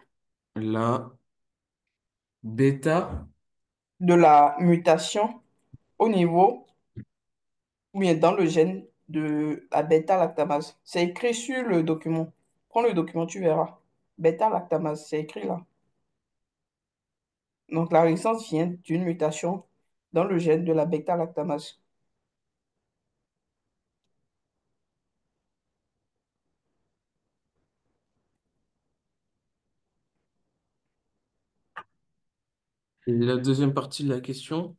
la bêta. De la mutation au niveau, ou bien dans le gène de la bêta-lactamase. C'est écrit sur le document. Prends le document, tu verras. Bêta-lactamase, c'est écrit là. Donc, la résistance vient d'une mutation dans le gène de la bêta-lactamase. Et la deuxième partie de la question.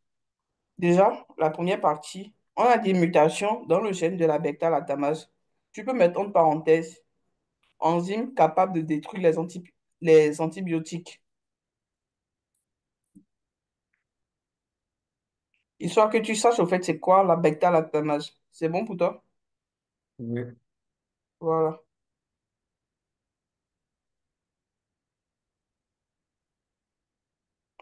Déjà, la première partie, on a des mutations dans le gène de la bêta-lactamase. Tu peux mettre entre parenthèses enzyme capable de détruire les antibiotiques. Histoire que tu saches au fait c'est quoi la bêta-lactamase. C'est bon pour toi? Oui. Voilà.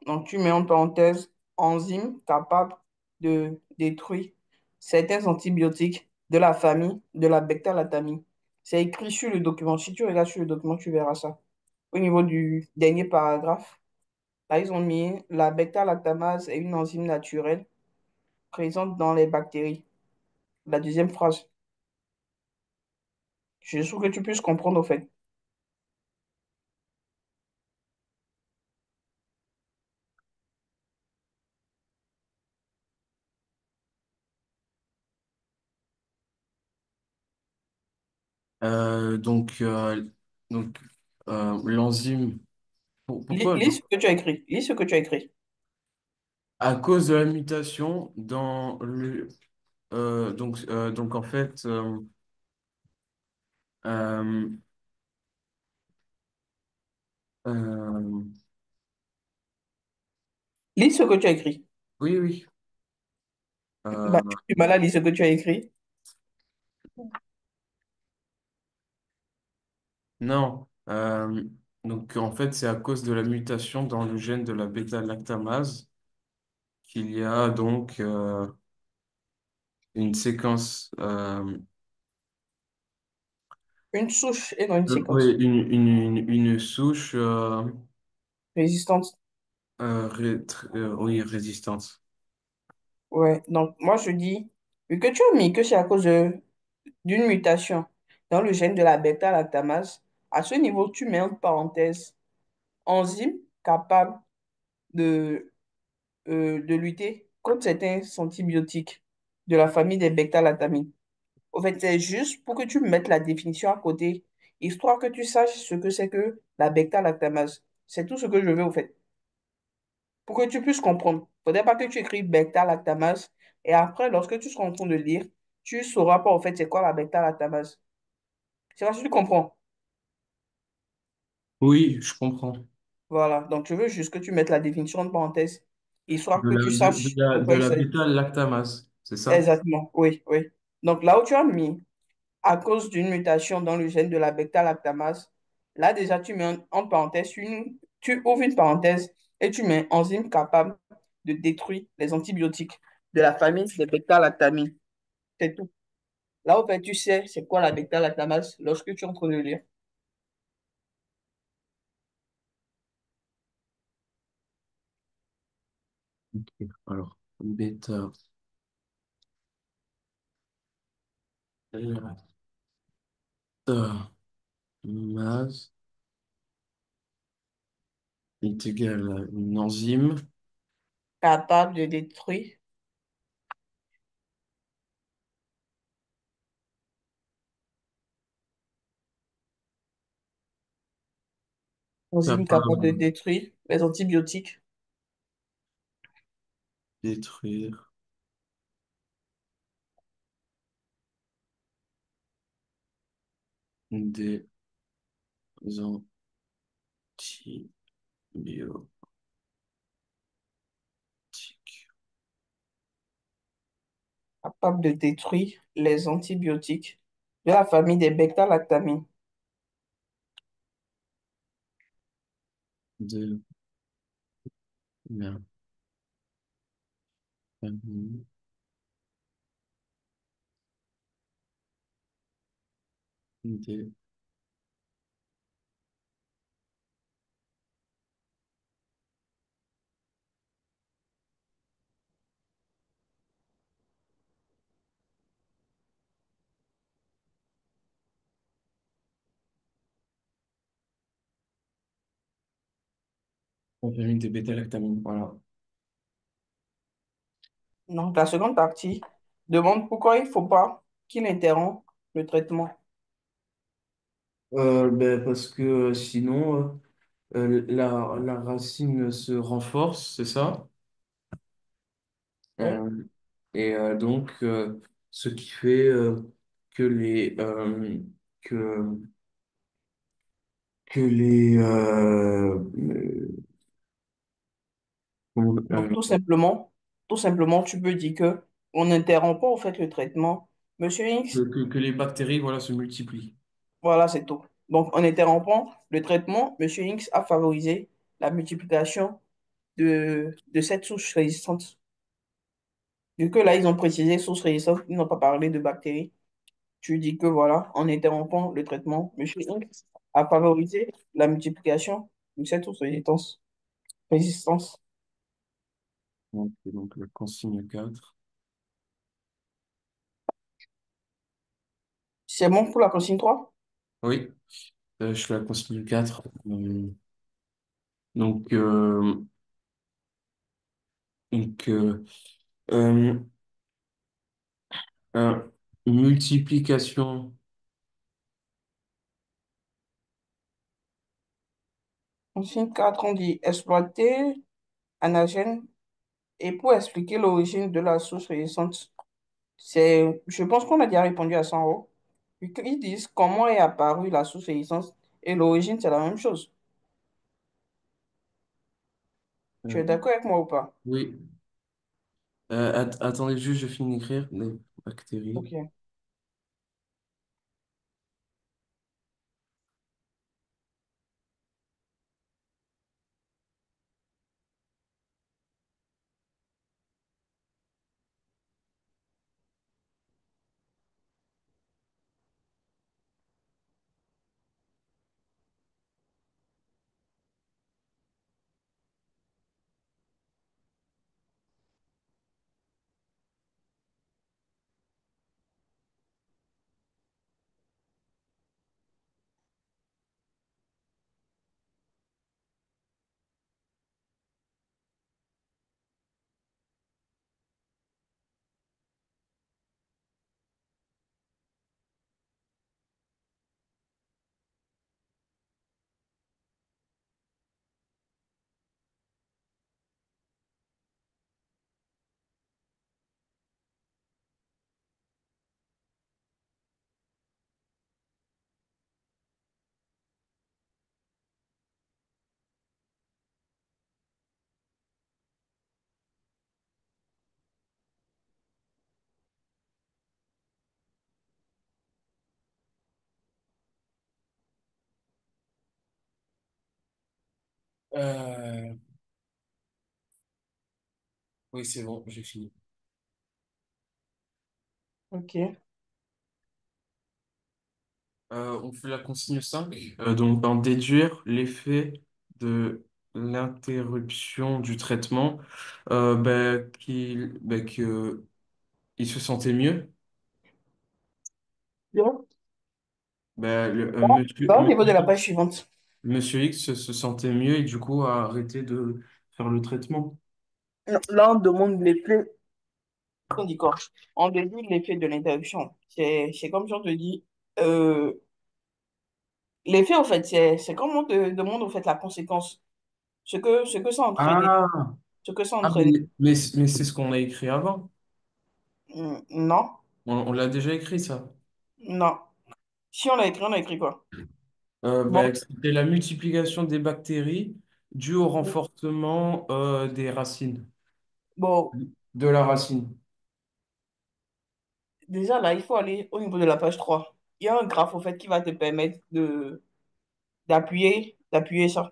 Donc, tu mets en parenthèse enzyme capable de détruire certains antibiotiques de la famille de la bêta-lactamine. C'est écrit sur le document. Si tu regardes sur le document, tu verras ça. Au niveau du dernier paragraphe, là, ils ont mis la bêta-lactamase est une enzyme naturelle présente dans les bactéries. La deuxième phrase. Je suis sûr que tu puisses comprendre au fait. Euh, donc, euh, donc l'enzyme. Pourquoi? Lis ce que tu as écrit. Lis ce que tu as écrit. À cause de la mutation dans le. Donc en fait, euh, Euh, Lis ce que tu as écrit. oui, oui. Bah, Euh, tu as du mal à lire ce que tu as écrit. non. Donc, en fait, c'est à cause de la mutation dans le gène de la bêta-lactamase qu'il y a donc une séquence, Une souche et non une oui, séquence. une souche Résistante. oui, résistante. Ouais. Donc, moi, je dis, vu que tu as mis que c'est à cause d'une mutation dans le gène de la bêta-lactamase, à ce niveau, tu mets entre parenthèses enzyme capable de, de lutter contre certains antibiotiques de la famille des bêta-lactamines. Au fait, c'est juste pour que tu mettes la définition à côté, histoire que tu saches ce que c'est que la bêta-lactamase. C'est tout ce que je veux, au fait. Pour que tu puisses comprendre. Faudrait pas que tu écrives bêta-lactamase et après, lorsque tu seras en train de lire, tu sauras pas, au fait, c'est quoi la bêta-lactamase. C'est pas si tu comprends. Oui, je comprends. Voilà. Donc, je veux juste que tu mettes la définition en parenthèse, histoire De que la, tu de saches la, de de quoi il la s'agit. bêta-lactamase, c'est ça? Exactement. Oui, oui. Donc, là où tu as mis à cause d'une mutation dans le gène de la bêta-lactamase. Là, déjà, tu mets en parenthèse, tu ouvres une parenthèse et tu mets enzyme capable de détruire les antibiotiques de la famille des bêta-lactamines. C'est tout. Là, au fait, tu sais c'est quoi la bêta-lactamase lorsque tu es en train de lire. Ok. Alors, bêta-lactamase est égal à une enzyme Capable de détruire, enzyme capable de capable détruire les antibiotiques de détruire des antibiotiques capable de détruire les antibiotiques de la famille des bêta-lactamines. de la famille des la famille des bêta-lactamines. Voilà. Donc, la seconde partie demande pourquoi il ne faut pas qu'il interrompt le traitement. Ben, parce que sinon, la racine se renforce, c'est ça? Oui. Euh, donc, ce qui fait que que, que les, Donc, tout simplement, tu peux dire que on n'interrompt pas au fait le traitement. Monsieur X, que les bactéries voilà, se multiplient. voilà, c'est tout. Donc, en interrompant le traitement, Monsieur X a favorisé la multiplication de cette souche résistante. Vu que là, ils ont précisé souche résistante, ils n'ont pas parlé de bactéries. Tu dis que voilà, en interrompant le traitement, Monsieur X a favorisé la multiplication de cette souche résistance. Donc, la consigne 4. C'est bon pour la consigne 3. Oui, je fais la consigne 4. Donc, euh, donc euh, euh, multiplication Consigne 4, on dit exploiter anagène et pour expliquer l'origine de la source résistante. Je pense qu'on a déjà répondu à ça en haut. Ils disent comment est apparue la source résistante et l'origine, c'est la même chose. Tu es Euh, d'accord avec moi ou pas? oui. Attendez juste, je finis d'écrire les bactéries. Ok. Euh, oui, c'est bon, j'ai fini. Ok. On fait la consigne 5. Donc, en déduire l'effet de l'interruption du traitement, il se sentait mieux. Bien. Monsieur, Va au niveau de la page suivante. Monsieur X se sentait mieux et du coup a arrêté de faire le traitement. Non, là, on demande l'effet. On dit quoi? On devine l'effet de l'interruption. C'est comme si on te dit. euh, L'effet, en fait, c'est comme on te demande, en fait, la conséquence. Ce que ça entraînait. Ah, Ce que ça ah entraînait. mais c'est ce qu'on a écrit avant. Non, On l'a déjà écrit ça. non. Si on a écrit quoi? Bon, C'était la multiplication des bactéries due au renforcement des racines, bon, de la racine. déjà là, il faut aller au niveau de la page 3. Il y a un graphe, au fait, qui va te permettre d'appuyer ça.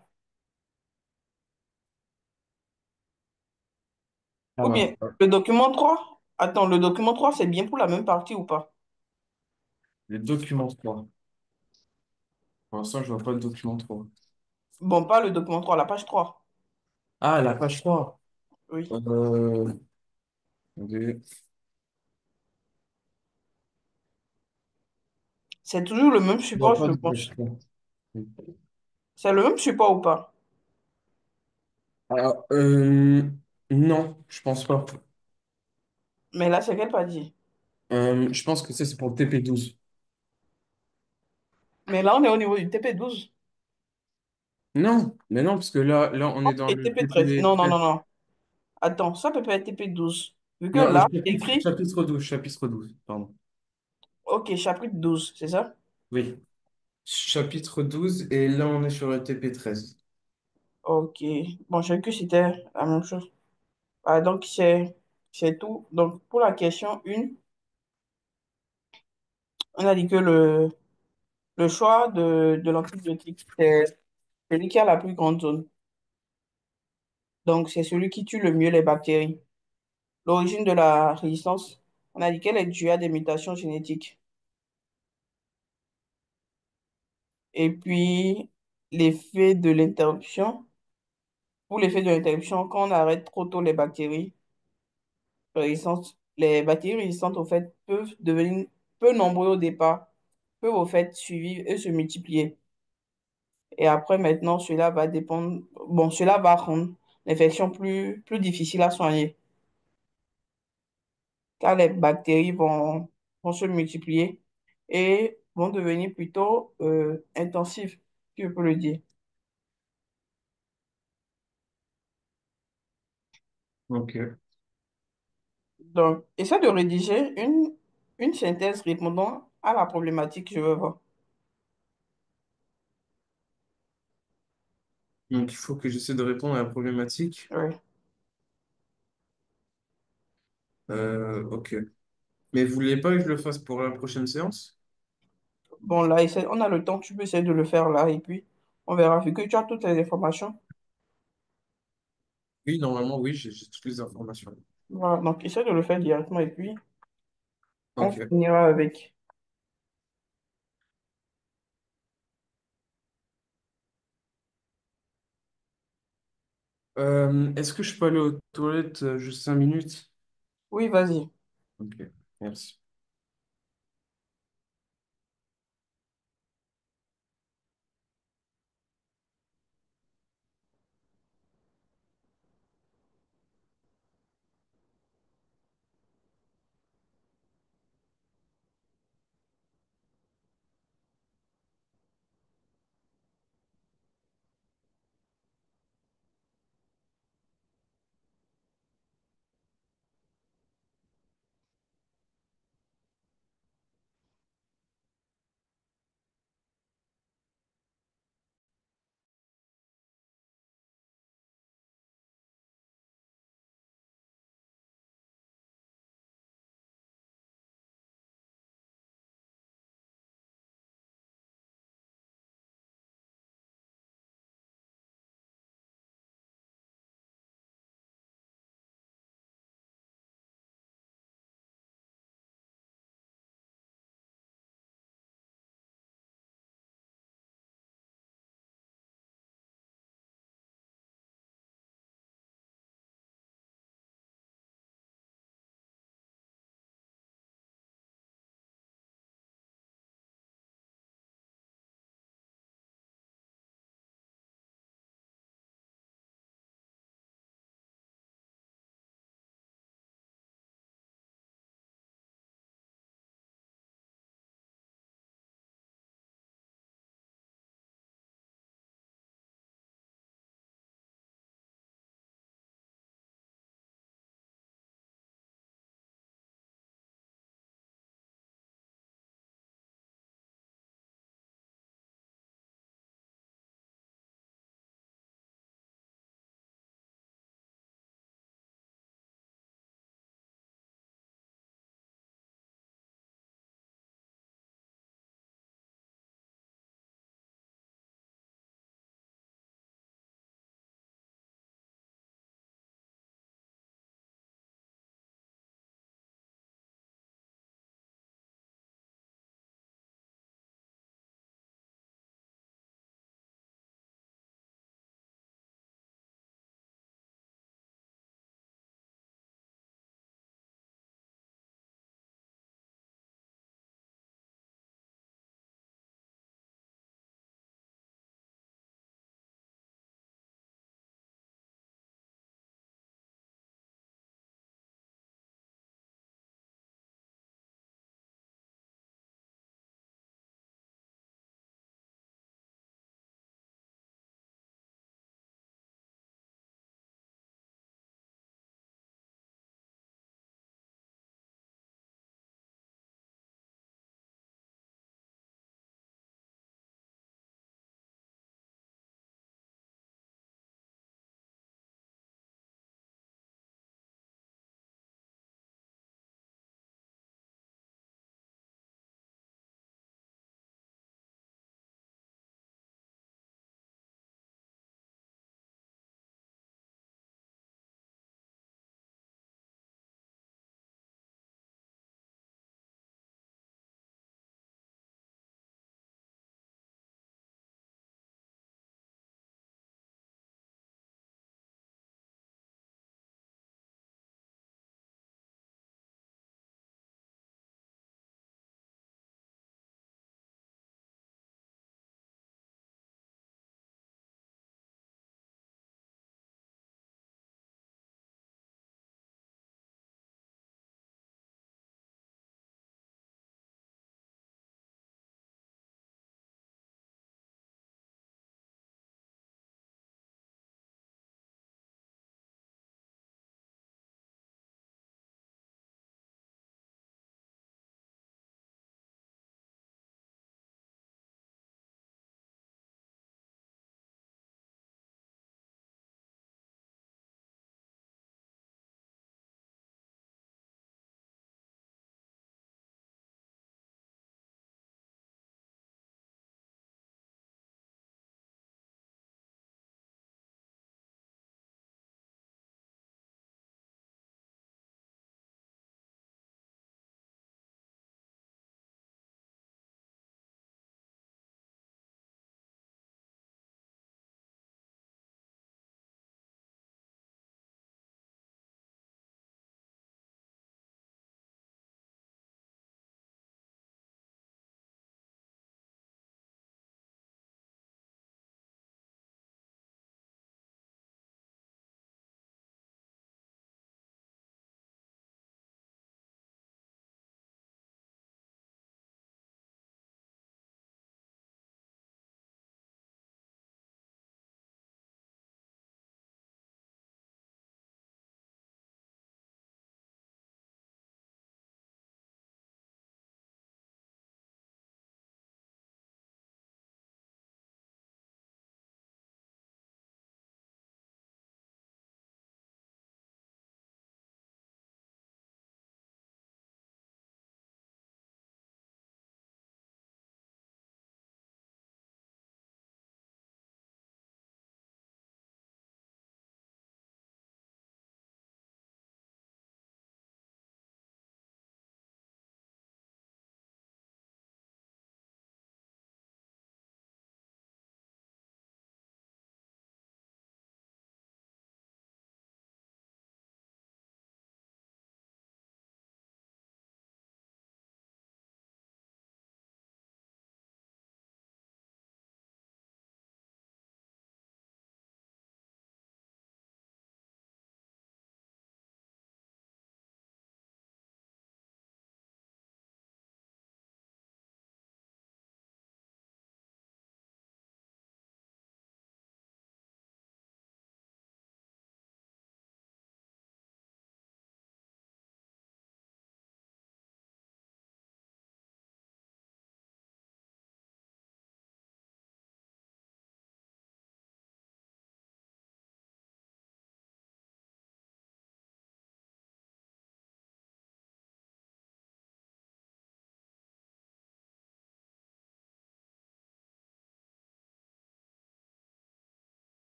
Ça Ou va. bien, le document 3. Attends, le document 3 c'est bien pour la même partie ou pas? Le document 3. Pour l'instant, je vois pas le document 3. Bon, pas le document 3, la page 3. Ah, la page 3. Oui. Euh, attendez. C'est toujours le même Je vois support, pas je de page pense. 3. C'est le même support ou pas? Ah, non, je pense pas. Mais là, c'est quelle partie? Je pense que ça, c'est pour le TP12. Mais là, on est au niveau du TP12 Non, mais non, parce que là, on est dans et le TP13. Non, non, non, TP13. non. Attends, ça peut pas être TP12. Vu que Non, le là, c'est écrit, chapitre 12, pardon. ok, chapitre 12, c'est ça? Oui, chapitre 12 et là, on est sur le TP13. Ok. Bon, j'ai vu que c'était la même chose. Ah, donc, c'est tout. Donc, pour la question 1, on a dit que le choix de l'antibiotique, c'est celui qui a la plus grande zone. Donc, c'est celui qui tue le mieux les bactéries. L'origine de la résistance, on a dit qu'elle est due à des mutations génétiques. Et puis, l'effet de l'interruption. Pour l'effet de l'interruption, quand on arrête trop tôt les bactéries résistantes, les bactéries résistantes, au fait, peuvent devenir peu nombreux au départ, peuvent, au fait, survivre et se multiplier. Et après, maintenant, cela va dépendre, bon, cela va rendre l'infection plus difficile à soigner, car les bactéries vont se multiplier et vont devenir plutôt intensives, si je peux le dire. Ok. Donc, essaie de rédiger une synthèse répondant à la problématique que je veux voir. Donc, il faut que j'essaie de répondre à la problématique. Oui. Ok. Mais vous voulez pas que je le fasse pour la prochaine séance? Bon, là, on a le temps, tu peux essayer de le faire là et puis on verra. Vu que tu as toutes les informations, Oui, normalement, oui, j'ai toutes les informations. voilà. Donc, essaie de le faire directement et puis on Ok. finira avec. Est-ce que je peux aller aux toilettes juste 5 minutes? Oui, vas-y. Ok, merci.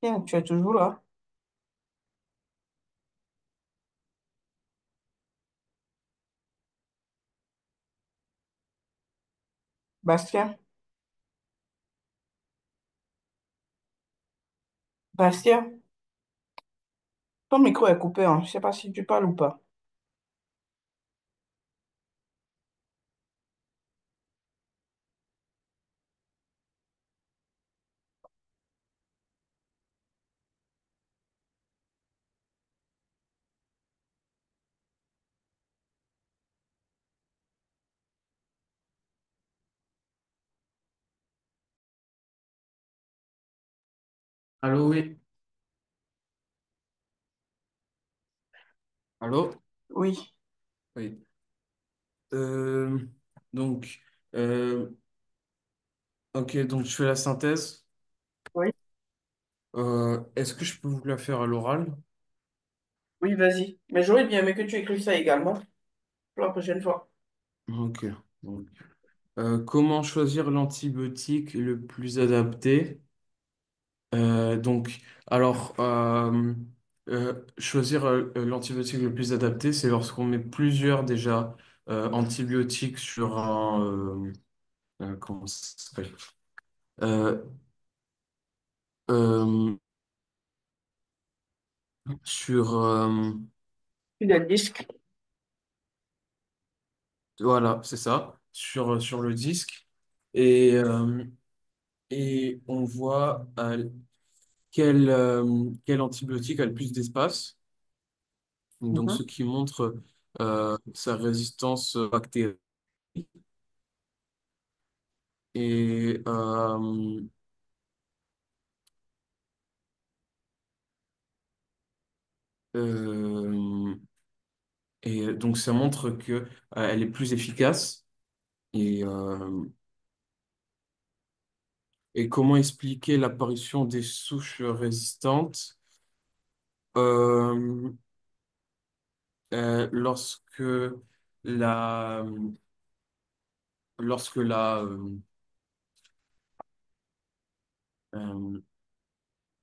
Tiens, tu es toujours là. Bastien, Bastien, ton micro est coupé, hein. Je sais pas si tu parles ou pas. Allô, oui. Allô? Oui, Oui. Euh, donc, euh, ok, donc je fais la synthèse. oui, Est-ce que je peux vous la faire à l'oral? oui, vas-y. Mais j'aurais bien aimé que tu écrives ça également pour la prochaine fois. Ok. Donc, comment choisir l'antibiotique le plus adapté? Donc, alors, choisir l'antibiotique le plus adapté, c'est lorsqu'on met plusieurs déjà antibiotiques sur comment ça s'appelle? Euh, euh, sur Puis des disques. voilà, c'est ça, sur le disque et et on voit quel antibiotique a le plus d'espace. Donc, ce Mhm. qui montre sa résistance bactérienne. Et, euh, et donc, ça montre que, elle est plus efficace. Et, euh, et comment expliquer l'apparition des souches résistantes euh, lorsque la, lorsque la, euh,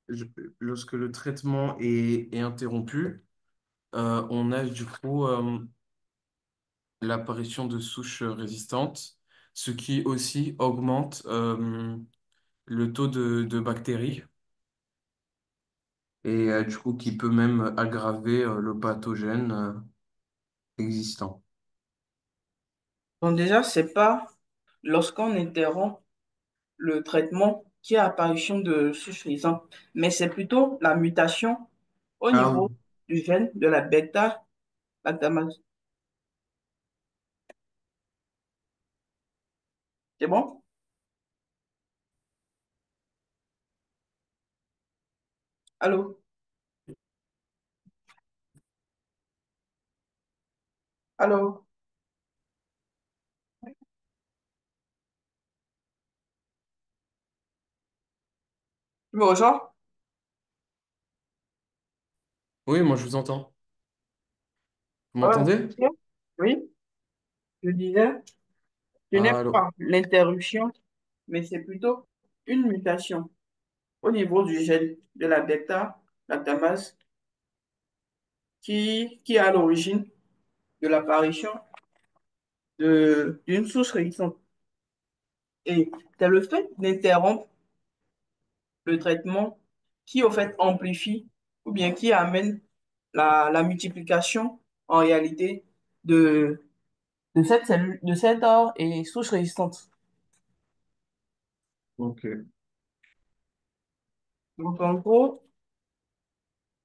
je- lorsque le traitement est interrompu, on a du coup l'apparition de souches résistantes, ce qui aussi augmente le taux de bactéries et du coup qui peut même aggraver le pathogène existant. Donc déjà, c'est pas lorsqu'on interrompt le traitement qu'il y a apparition de suffisant, mais c'est plutôt la mutation au Ah niveau oui. du gène de la bêta-lactamase. C'est bon? Allô? Allô? Tu me rejoins? Oui, moi je vous entends. Vous Ouais, m'entendez? oui, je disais, ce n'est Allô? pas l'interruption, mais c'est plutôt une mutation au niveau du gène de la bêta-lactamase qui est à l'origine de l'apparition d'une source réactante. Et c'est le fait d'interrompre le traitement qui, au fait, amplifie ou bien qui amène la multiplication en réalité de, de cette cellule, de cette et souche résistante. Ok. Donc, en gros,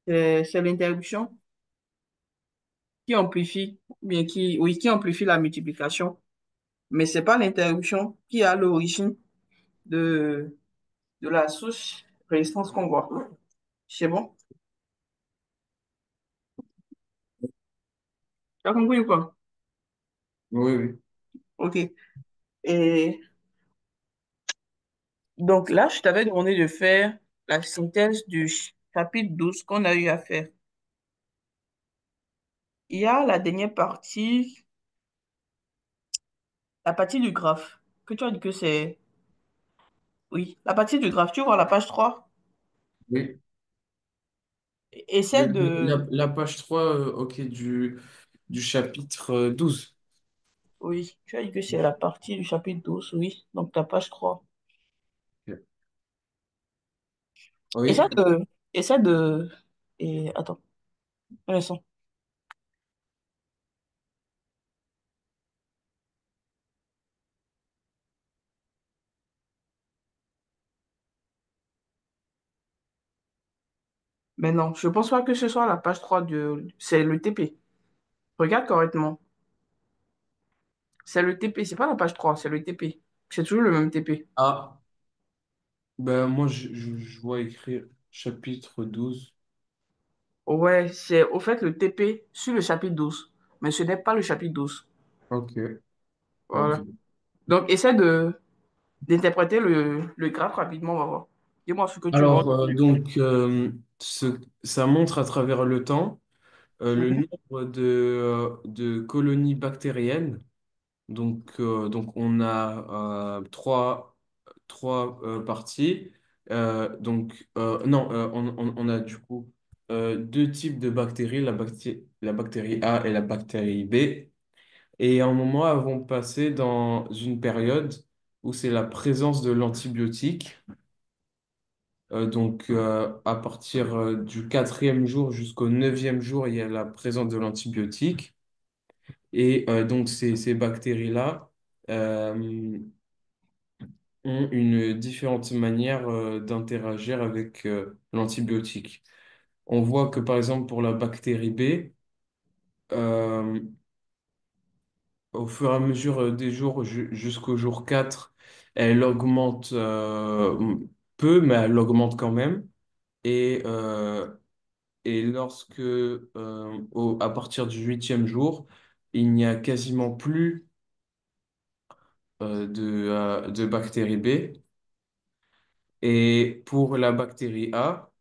c'est l'interruption qui amplifie, ou bien qui, oui, qui amplifie la multiplication, mais c'est pas l'interruption qui est à l'origine de, de la souche résistance qu'on voit. C'est bon? Tu as compris ou pas? Oui, oui. OK. Et donc là, je t'avais demandé de faire la synthèse du chapitre 12 qu'on a eu à faire. Il y a la dernière partie, la partie du graphe, que tu as dit que c'est... Oui, la partie du graphe, tu vois la page 3. Oui. Essaie de... La page 3 ok, du chapitre 12. Oui, tu as dit que c'est la partie du chapitre 12, oui. Donc, la page 3. Ok. Essaie Oui. de... Essaie de... Et attends, un instant. Mais non, je pense pas que ce soit la page 3 de... C'est le TP. Regarde correctement. C'est le TP, c'est pas la page 3, c'est le TP. C'est toujours le même TP. Ah, ben moi, je vois écrire chapitre 12. Ouais, c'est au fait le TP sur le chapitre 12. Mais ce n'est pas le chapitre 12. Ok, ok. Voilà. Donc, essaie de d'interpréter le graphe rapidement, on va voir. Dis-moi ce que tu vois. Alors, ça montre à travers le temps le Mhm. nombre de colonies bactériennes. Donc on a trois parties. Non, on a du coup deux types de bactéries, la bactérie A et la bactérie B. Et à un moment, elles vont passer dans une période où c'est la présence de l'antibiotique. À partir du quatrième jour jusqu'au neuvième jour, il y a la présence de l'antibiotique. Et donc, ces bactéries-là ont une différente manière d'interagir avec l'antibiotique. On voit que, par exemple, pour la bactérie B, euh, au fur et à mesure des jours jusqu'au jour 4, elle augmente peu, mais elle augmente quand même. Et, euh, et à partir du huitième jour, il n'y a quasiment plus de bactérie B. Et pour la bactérie A,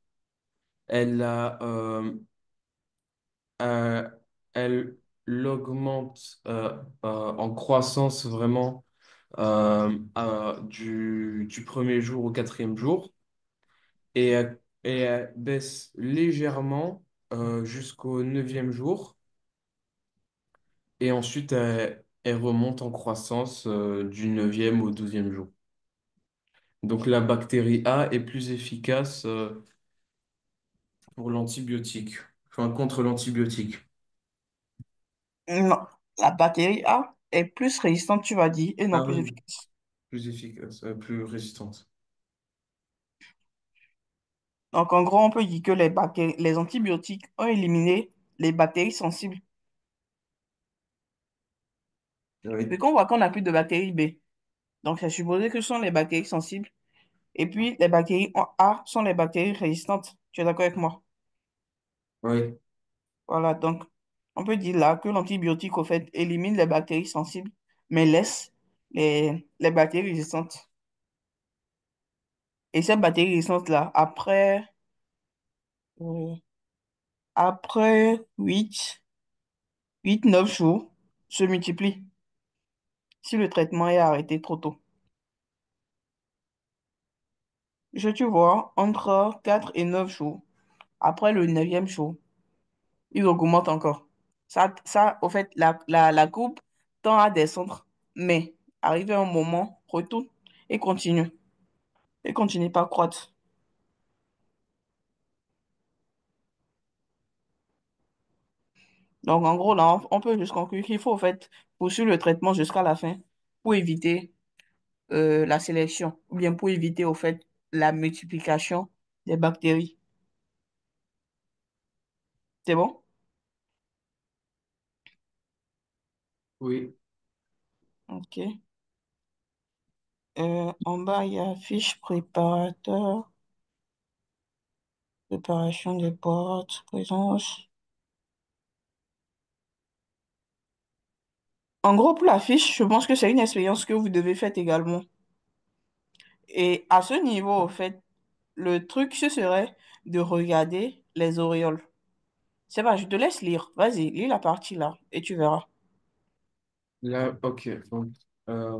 elle a, euh, elle l'augmente en croissance vraiment du premier jour au quatrième jour et elle baisse légèrement jusqu'au neuvième jour et ensuite elle remonte en croissance du neuvième au douzième jour. Donc la bactérie A est plus efficace pour l'antibiotique, enfin contre l'antibiotique. Non, la bactérie A est plus résistante, tu vas dire, et non Ah plus oui, efficace. plus efficace, plus résistante. Donc, en gros, on peut dire que les antibiotiques ont éliminé les bactéries sensibles. Et Oui, qu'on voit qu'on n'a plus de bactéries B. Donc, c'est supposé que ce sont les bactéries sensibles. Et puis, les bactéries A sont les bactéries résistantes. Tu es d'accord avec moi? oui, Voilà, donc, on peut dire là que l'antibiotique, au fait, élimine les bactéries sensibles, mais laisse les bactéries résistantes. Et ces bactéries résistantes-là, euh, après 8 9 jours, se multiplient si le traitement est arrêté trop tôt. Tu vois, entre 4 et 9 jours, après le neuvième jour, ils augmentent encore. Au fait, la courbe tend à descendre, mais arrivé à un moment, retourne et continue. Et continue pas à croître. Donc, en gros, là, on peut juste conclure qu'il faut, en fait, poursuivre le traitement jusqu'à la fin pour éviter la sélection, ou bien pour éviter, au fait, la multiplication des bactéries. C'est bon? oui. OK. En bas, il y a fiche préparateur, préparation des boîtes, présence. En gros, pour la fiche, je pense que c'est une expérience que vous devez faire également. Et à ce niveau, au fait, le truc, ce serait de regarder les auréoles. C'est pas, je te laisse lire. Vas-y, lis la partie là et tu verras. Là, ok. Vous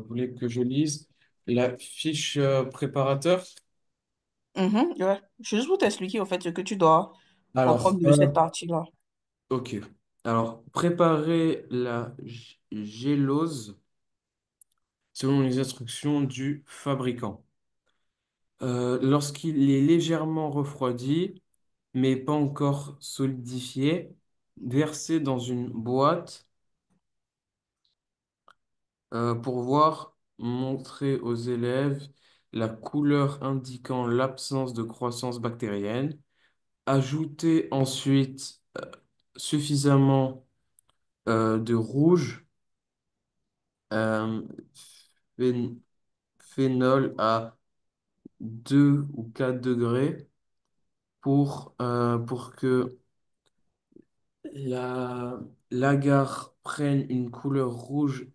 voulez que je lise la fiche préparateur? Ouais. Je suis juste pour t'expliquer, au fait, ce que tu dois Alors, comprendre de cette partie-là. ok. Alors, préparer la gélose selon les instructions du fabricant. Lorsqu'il est légèrement refroidi, mais pas encore solidifié, versez dans une boîte pour voir montrer aux élèves la couleur indiquant l'absence de croissance bactérienne. Ajoutez ensuite suffisamment de rouge, euh, phén- phénol à 2 ou 4 degrés pour que la l'agar prenne une couleur rouge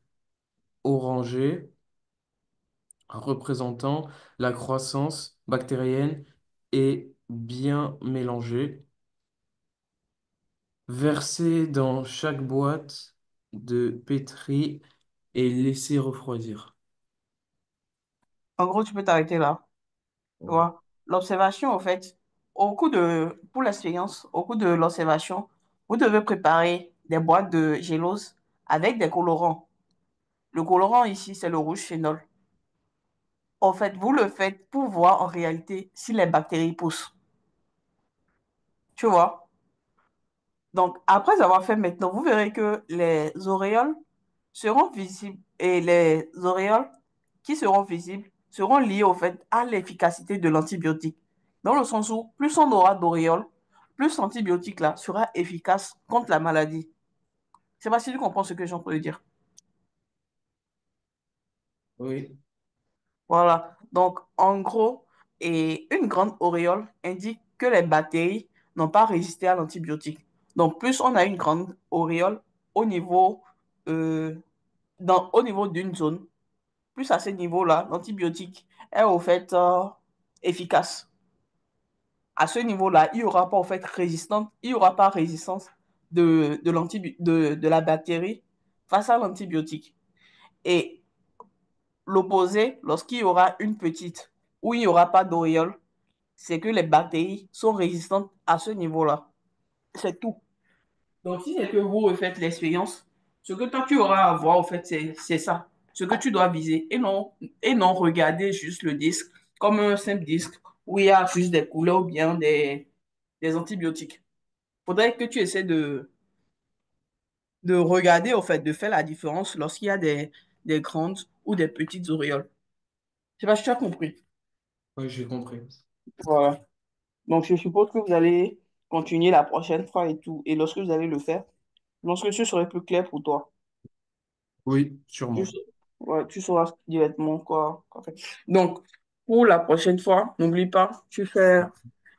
orangée représentant la croissance bactérienne et bien mélangée. Versez dans chaque boîte de pétri et laissez refroidir. En gros, tu peux t'arrêter là. Tu Ouais. vois. L'observation, en fait, pour l'expérience, au cours de l'observation, vous devez préparer des boîtes de gélose avec des colorants. Le colorant ici, c'est le rouge phénol. En fait, vous le faites pour voir en réalité si les bactéries poussent. Tu vois? Donc, après avoir fait maintenant, vous verrez que les auréoles seront visibles et les auréoles qui seront visibles seront liées au fait à l'efficacité de l'antibiotique. Dans le sens où plus on aura d'auréoles, plus l'antibiotique là sera efficace contre la maladie. Je sais pas si tu comprends ce que j'ai envie de dire. Oui, Voilà. Donc, en gros, et une grande auréole indique que les bactéries n'ont pas résisté à l'antibiotique. Donc, plus on a une grande auréole au niveau, euh, au niveau d'une zone, plus à ce niveau-là, l'antibiotique est au fait efficace. À ce niveau-là, il n'y aura pas au fait résistance, il n'y aura pas résistance de la bactérie face à l'antibiotique. Et l'opposé, lorsqu'il y aura une petite, où il n'y aura pas d'auréole, c'est que les bactéries sont résistantes à ce niveau-là. C'est tout. Donc, si c'est que vous refaites l'expérience, ce que toi tu auras à voir, en fait, c'est ça. Ce que tu dois viser. Et non regarder juste le disque comme un simple disque où il y a juste des couleurs ou bien des antibiotiques. Il faudrait que tu essaies de regarder, en fait, de faire la différence lorsqu'il y a des grandes ou des petites auréoles. Je sais pas si tu as compris. oui, j'ai compris. Voilà. Donc, je suppose que vous allez continuer la prochaine fois et tout. Et lorsque vous allez le faire, lorsque ce serait plus clair pour toi, Oui, tu, sûrement. sa- ouais, tu sauras directement quoi faire. Donc, pour la prochaine fois, n'oublie pas,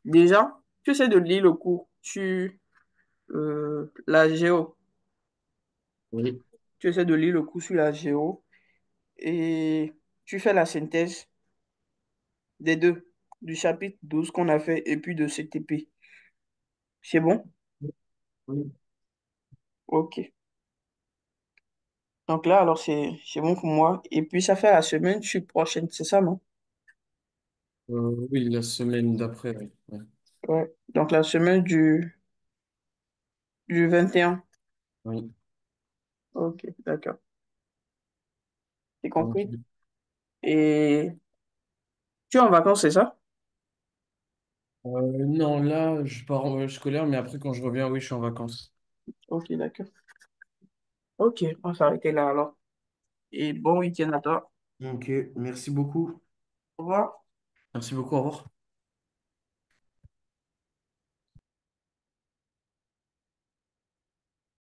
déjà, tu essaies de lire le cours sur la géo. Oui, Tu essaies de lire le cours sur la géo et tu fais la synthèse des deux, du chapitre 12 qu'on a fait et puis de CTP. C'est bon? oui. Ok. Donc là, alors, c'est bon pour moi. Et puis, ça fait la semaine prochaine, c'est ça, non? Oui, la semaine d'après, oui. Ouais. Ouais. Donc, la semaine du 21. Oui. Ok, d'accord. J'ai Ok. compris. Et tu es en vacances, c'est ça? Non, là, je pars en voyage scolaire, mais après, quand je reviens, oui, je suis en vacances. Ok, d'accord. Ok, on va s'arrêter là alors. Et bon week-end à toi. Ok, merci beaucoup. Au revoir. Merci beaucoup, au revoir.